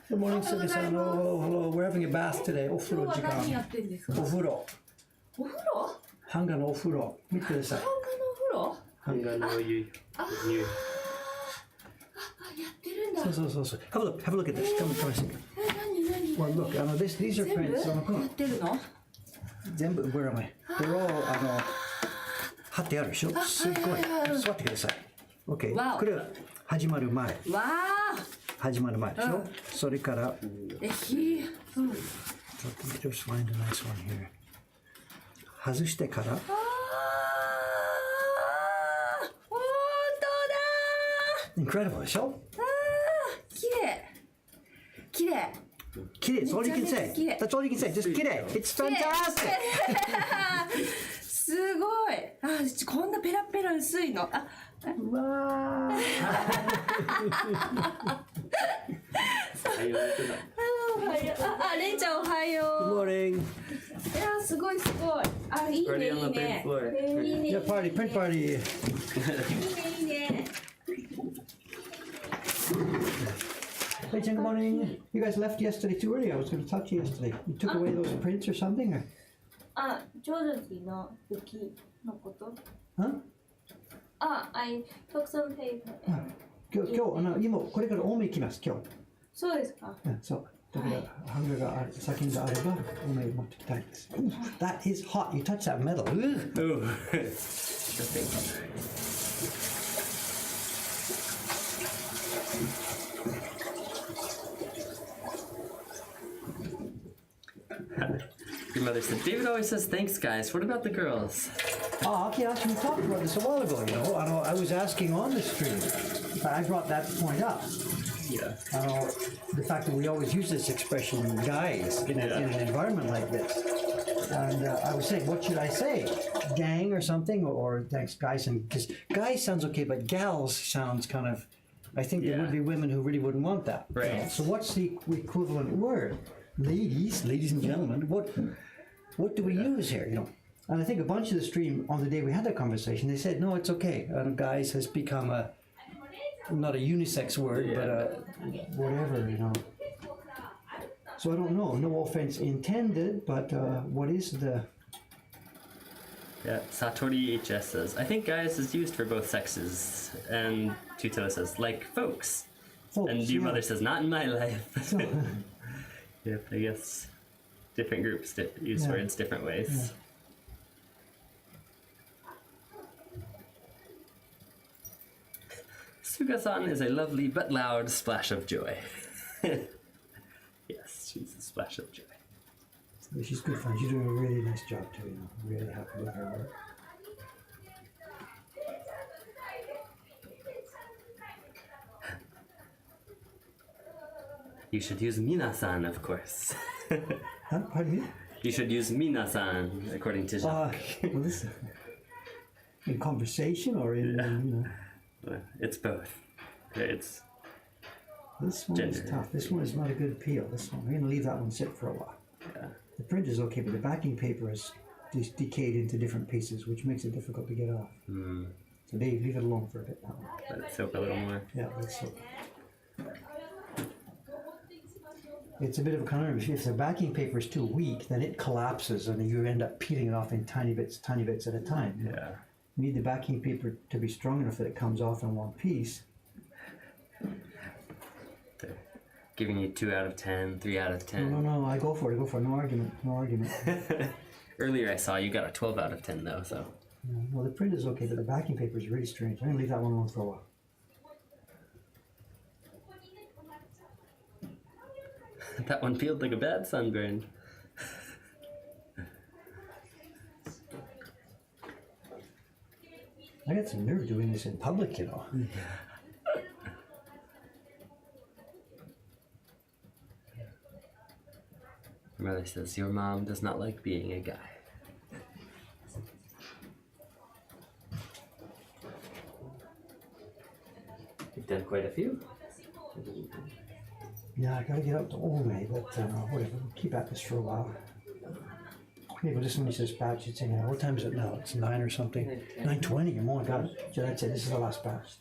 Good morning, Sugi-san. Oh, hello. We're having a bath today. お風呂時間。何やってんですか。お風呂。お風呂？ハンガーのお風呂。見てください。漫画のお風呂？ Hanga no you. You. やってるんだ。そう。Have a look at this. Come and see. 何？ Well, look, these are 全部 prints. やってるの？全部 where am I? They're all 貼ってあるでしょ。すっごい。座ってください。OK。わおこれは始まる前。わ始まる前でしょ。それから、ー。うん。 just find a nice one here. 外してから、あー、本当だ incredible でしょ。ー。あー、綺麗。綺麗。That's all you can めちゃめちゃ綺 say. 麗 That's all you can say. Just 綺麗。It's fantastic. すごい。こんなペラペラ薄いの。わー。おはよう。レンちゃんおはよ Good う。 morning. いやすごいすごい。いいね Party い on い the ね big。floor. いいね。 Yeah, party, print party. いいねいいね。 Hey, Jen, good morning. You guys left yesterday too early. I was going to talk to you yesterday. You took away those prints or something? Or? ジョージの雪のこと。 Huh? I took some paper. 今日今これから多め行きます今日。そうですか。そう。だからハンガーがある先があれば多め持ってきたいです。That is hot. You touch that metal. Oh. Nothing. Your mother said, David always says thanks, guys. What about the girls? Okay, actually we talked about this a while ago. I was asking on the stream. I brought that point up. Yeah. The fact that we always use this expression, guys, in an environment like this. And I was saying, what should I say? Gang or something? Or thanks, guys. Because guys sounds okay, but gals sounds kind of, I think there would be women who really wouldn't want that. Right. So what's the equivalent word? Ladies and gentlemen, what do we use here, And I think a bunch of the stream, on the day we had that conversation, they said, no, it's okay. Guys has become not a unisex word, but whatever, So I don't know. No offense intended, but what is the... Yeah, Satori HS says, I think guys is used for both sexes. And Tutela says, like folks. Folks, And your yeah. mother says, not in my life. Yeah, I guess different groups use Yeah. words different ways. Suga-san is a lovely but loud splash of joy. Yes, she's a splash of joy. She's good fun. She's doing a really nice job too, I'm really happy with her work. You should use Mina-san, of course. Huh? Pardon me? You should use Mina-san, according to Jacques. Well, this in conversation or in, It's both. It's This one is Gender. tough. This one is not a good appeal. This one, we're going to leave that one sit for a while. yeah. The print is okay, but the backing paper is decayed into different pieces, which makes it difficult to get off. Mm. So Dave, leave it alone for a bit now. Let it soak a little more. Yeah, let's soak. It's a bit of a conundrum. If the backing paper is too weak, then it collapses and you end up peeling it off in tiny bits at a time. Yeah. You need the backing paper to be strong enough that it comes off in one piece. They're giving you 2 out of 10, 3 out of 10. No, I go for it. No argument. Earlier I saw you got a 12 out of 10 though, so. Well, the print is okay, but the backing paper is really strange. I'm gonna leave that one alone for a while. That one peeled like a bad sunburn. I got some nerve doing this in public, you know. My mother says, your mom does not like being a guy. You've done quite a few. Yeah, I gotta get up to Ome, but whatever. We'll keep at this for a while. Maybe we'll just finish this batch. It's in what time is it now? It's 9 or something. 9:20. Oh my God. So that's it. This is the last batch.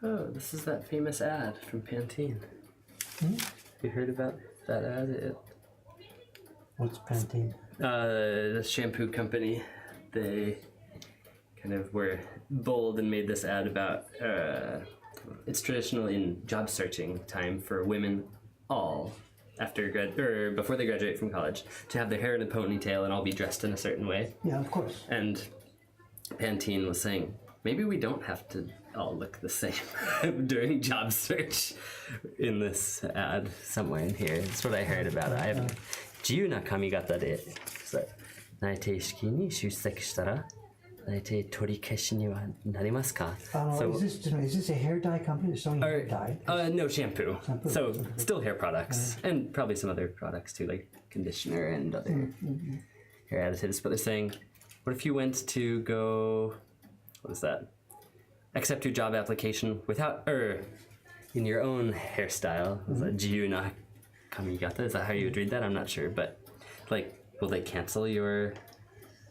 Oh, this is that famous ad from Pantene. You heard about that ad? What's Pantene? The shampoo company. They kind of were bold and made this ad about it's traditional in job searching time for women all before they graduate from college to have their hair in a ponytail and all be dressed in a certain way. Yeah, of course. And Pantene was saying, maybe we don't have to all look the same during job search in this ad somewhere in here. That's what I heard about it. I have 自由な髪型で内定式に出席したら内定取り消しにはなりますか? Is this a hair dye company? They're selling hair dye? No, shampoo. So still hair products and probably some other products too, like conditioner and other hair additives. But they're saying, what if you went to go, what is that? Accept your job application without, in your own hairstyle. Is that 自由な髪型? Is that how you would read that? I'm not sure, but like, will they cancel your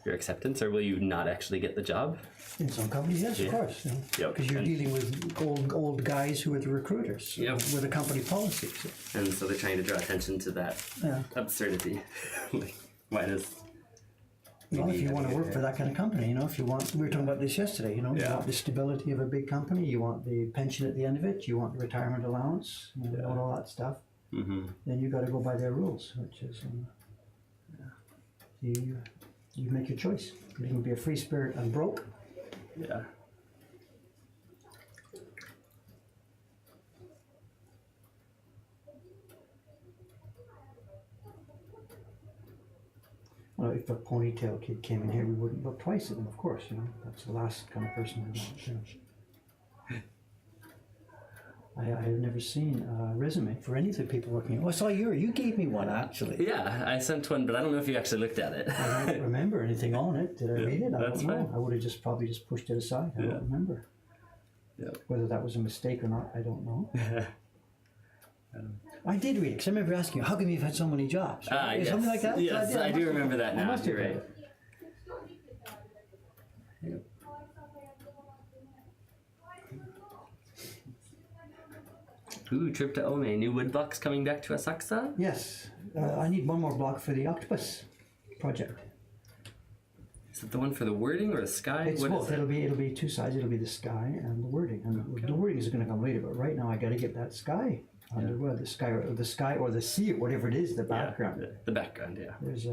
acceptance, or will you not actually get the job? In some companies, yes, of course. Yep. Because you're dealing with old guys who are the recruiters. Yep. With the company policies. And so they're trying to draw attention to that absurdity. Like, why does... Well, if you want to work for that kind of company, you know, if you want, we were talking about this yesterday, you know, you want the stability of a big company, you want the pension at the end of it, you want the retirement allowance, you know, all that stuff, then you got to go by their rules, which is, you make your choice. You can be a free spirit and broke. Yeah. Well, if a ponytail kid came in here, we wouldn't look twice at them, of course, you know. That's the last kind of person we want, you know. I have never seen a resume for any of the people working here. Oh, I saw you gave me one, actually. Yeah, I sent one, but I don't know if you actually looked at it. I don't remember anything on it. Did I read it? I that's don't know. fine. I would have probably just pushed it aside. I don't remember. Yep. Whether that was a mistake or not, I don't know. I did read it, because I remember asking you, how come you've had so many jobs? Right? Yes. Something like that? Yes, I do remember that now. must have You're read right. it. Ooh, trip to Ome. New wood blocks coming back to Asakusa? Yes. I need one more block for the octopus project. Is it the one for the wording or the sky? It's What both. is it? It'll be two sides. It'll be the sky and the wording. And the wording is going to come later. But right now, I got to get that sky under the sky or the sea or whatever it is. The background. Yeah, the background, yeah. There's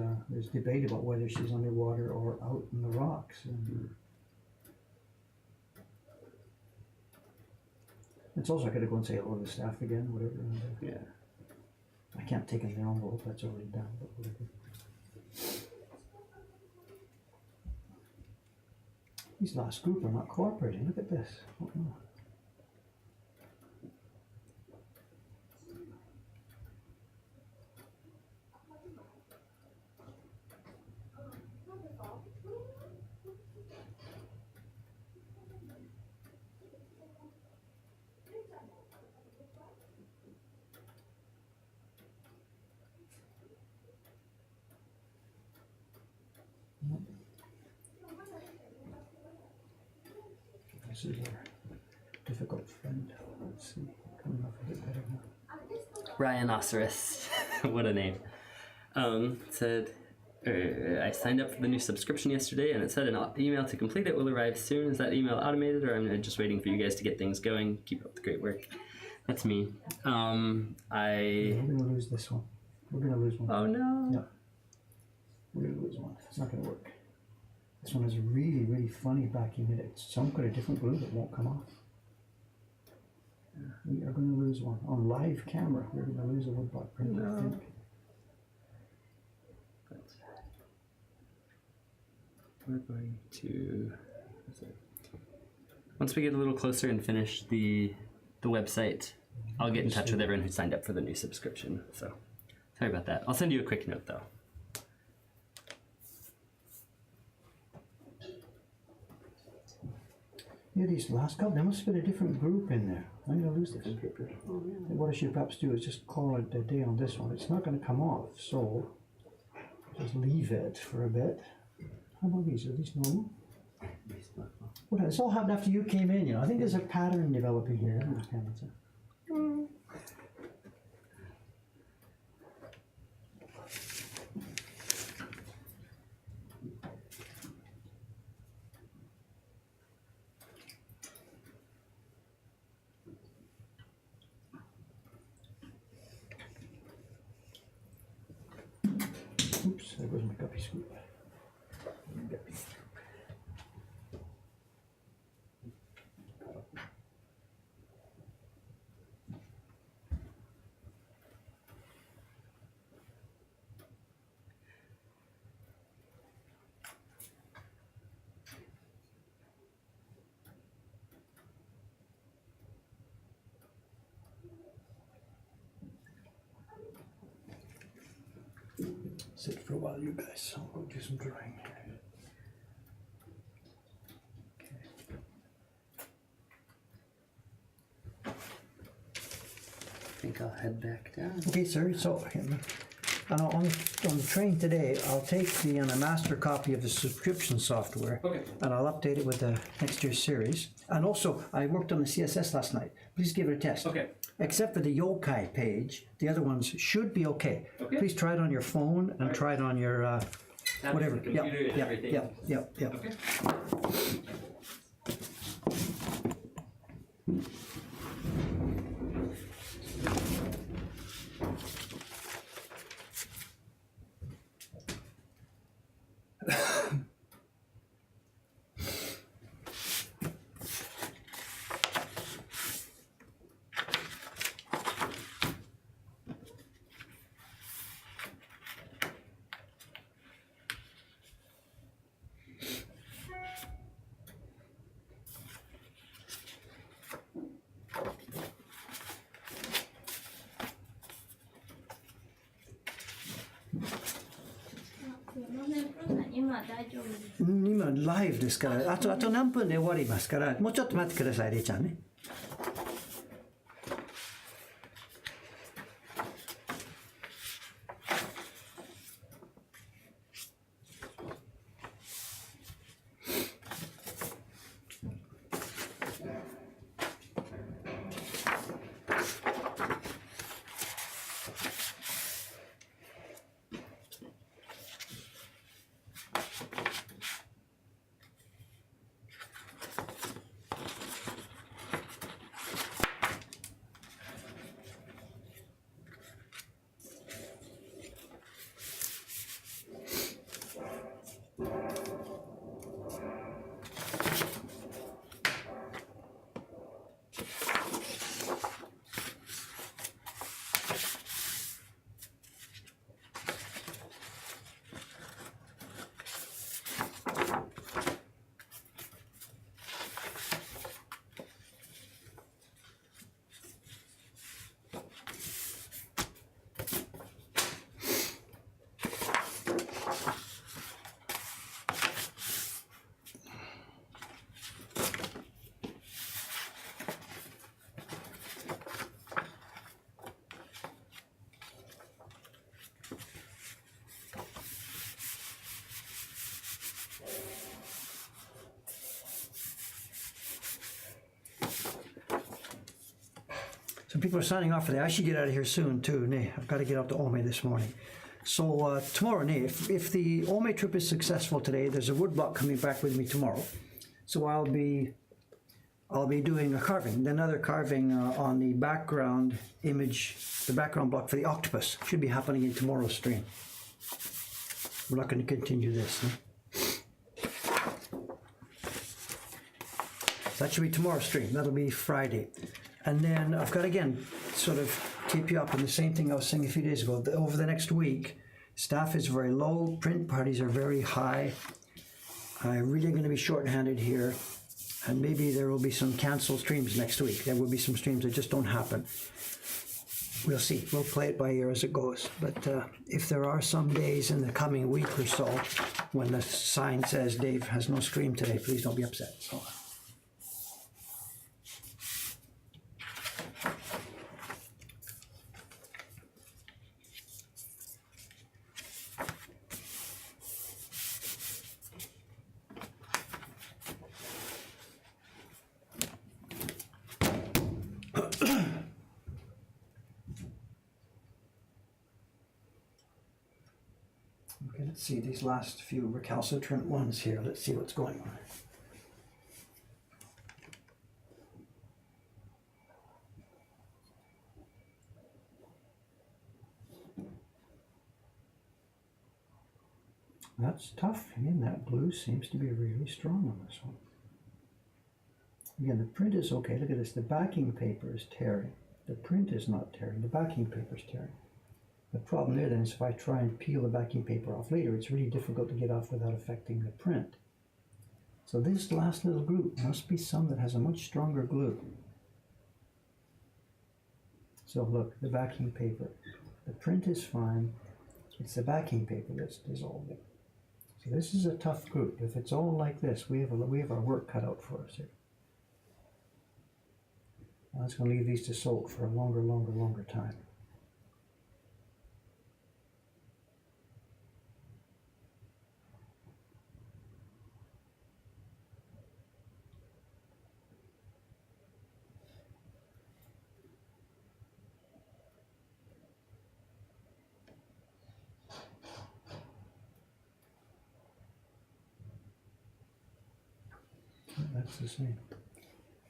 debate about whether she's underwater or out in the rocks. And it's also I got to go and say hello to the staff again, whatever. And, Yeah. I can't take in their envelope. That's already done. But whatever. These last group are not cooperating. Look at this. Oh, no. This is our difficult friend. Let's see. Coming off a bit better now. Rhinoceros, what a name. Said, I signed up for the new subscription yesterday and it said an email to complete it will arrive soon. Is that email automated or I'm just waiting for you guys to get things going? Keep up the great work. That's me. We're gonna lose this one. We're gonna lose one. Oh no. Yeah. We're gonna lose one. It's not gonna work. This one has a really, really funny backing in it. It's some kind of different glue that won't come off. We are going to lose one. On live camera, we're going to lose a woodblock print, I think. We're going to... Once we get a little closer and finish the website, I'll get in touch with everyone who signed up for the new subscription. So, sorry about that. I'll send you a quick note though. Yeah, these last couple, there must have been a different group in there. I'm going to lose this. What I should perhaps do is just call it a day on this one. It's not going to come off, so just leave it for a bit. How about these? Are these normal? Well, this all happened after you came in, you know. I think there's a pattern developing here. Oops, there goes my guppy scoop. Guppy. Sit for a while, you guys. I'll go do some drawing. I think I'll head back down. Okay, sir. So, and on the train today, I'll take the master copy of the subscription software, Okay. and I'll update it with the next year's series. And also, I worked on the CSS last night. Please give it a test. Okay. Except for the yokai page, the other ones should be okay. Okay. Please try it on your phone and try it on your Tablet, whatever. the Yeah, computer and yeah, everything. yeah, yeah, yeah. Okay.今ライブですから、あと何分で終わりますから、もうちょっと待ってください、レイちゃんね。So people are signing off for that. I should get out of here soon too. Nay, I've got to get out to Ome this morning. So tomorrow, nay, if the Ome trip is successful today, there's a woodblock coming back with me tomorrow. So I'll be doing a carving, another carving on the background image, the background block for the octopus. Should be happening in tomorrow's stream. We're not going to continue this. So that should be tomorrow's stream. That'll be Friday. And then I've got, again, sort of keep you up on the same thing I was saying a few days ago. Over the next week, staff is very low, print parties are very high. I'm really going to be short-handed here. And maybe there will be some canceled streams next week. There will be some streams that just don't happen. We'll see. We'll play it by ear as it goes. But if there are some days in the coming week or so when the sign says Dave has no stream today, please don't be upset. So. Okay, let's see these last few recalcitrant ones here. Let's see what's going on. That's tough. Again, that blue seems to be really strong on this one. Again, the print is okay. Look at this. The backing paper is tearing. The print is not tearing. The backing paper is tearing. The problem there then is if I try and peel the backing paper off later, it's really difficult to get off without affecting the print. So this last little group must be some that has a much stronger glue. So look, the backing paper. The print is fine. It's the backing paper that's dissolving. So this is a tough group. If it's all like this, we have our work cut out for us here. Now it's going to leave these to soak for a longer time. That's the same.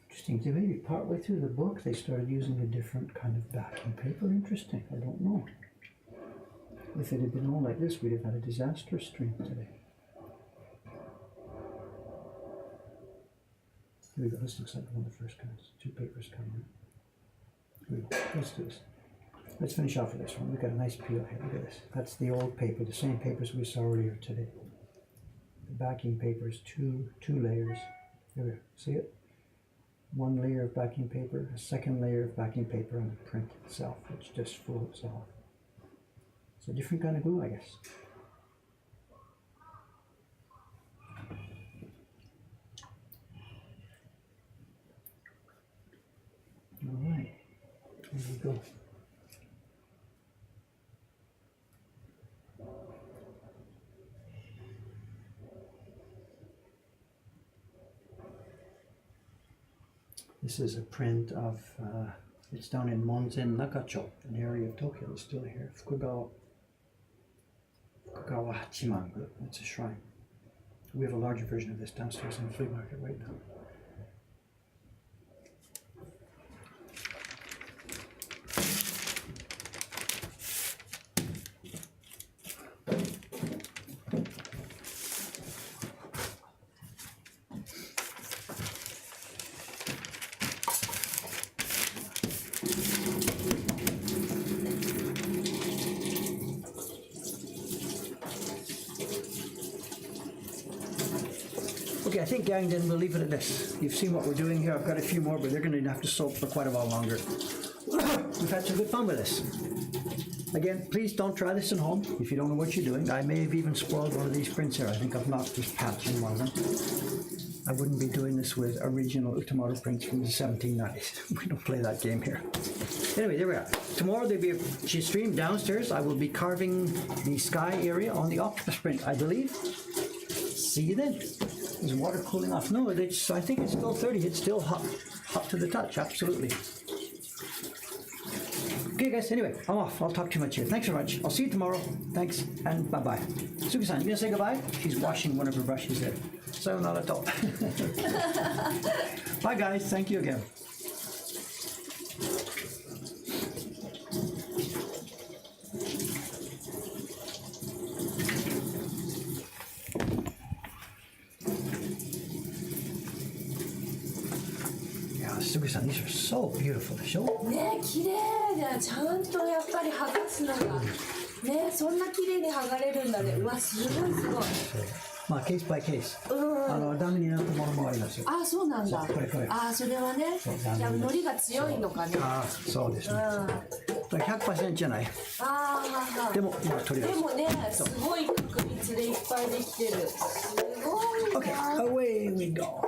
Interesting. Maybe partway through the book they started using a different kind of backing paper. Interesting. I don't know. If it had been all like this, we'd have had a disaster stream today. Here we go. This looks like one of the first kinds. Two papers coming in. Here we go. Let's do this. Let's finish off with this one. We've got a nice peel here. Look at this. That's the old paper, the same papers we saw earlier today. The backing paper is two layers. Here we go. See it? One layer of backing paper, a second layer of backing paper on the print itself, which just floats off. It's a different kind of glue, I guess. All right, here we go. This is a print of, it's down in Monzen Nakacho, an area of Tokyo that's still here. Fukugawa Hachimangu, it's a shrine. We have a larger version of this downstairs in the flea market right now. Okay, I think, gang, then we'll leave it at this. You've seen what we're doing here. I've got a few more, but they're going to have to soak for quite a while longer. We've had some good fun with this. Again, please don't try this at home if you don't know what you're doing. I may have even spoiled one of these prints here. I think I've knocked this patch in one of them. I wouldn't be doing this with original Utamoto prints from the 1790s. We don't play that game here. Anyway, there we are. Tomorrow there'll be a stream downstairs. I will be carving the sky area on the octopus print, I believe. See you then. Is water cooling off? No, I think it's still 30. It's still hot to the touch, absolutely. Okay, guys, anyway, I'm off. I'll talk too much here. Thanks very much. I'll see you tomorrow. Thanks, and bye-bye. Suki-san, you gonna say goodbye? She's washing one of her brushes there. Sayonara to. Bye, guys. Thank you again. Yeah, Suki-san, these are so beautiful. Show. ね綺麗だちゃんとやっぱり剥がすのがねそんな綺麗に剥がれるんだねうわすごいすごいまあ、ケースバイケース。ダメになったものもありますよ。あそうなんだそうこれあそれはねそうじゃあ海苔が強いのかねああ、そうですね。100% じゃない。ああでも、まあ、とりあえず。でもねすごい確率でいっぱいできてるすごいな Okay, away we go.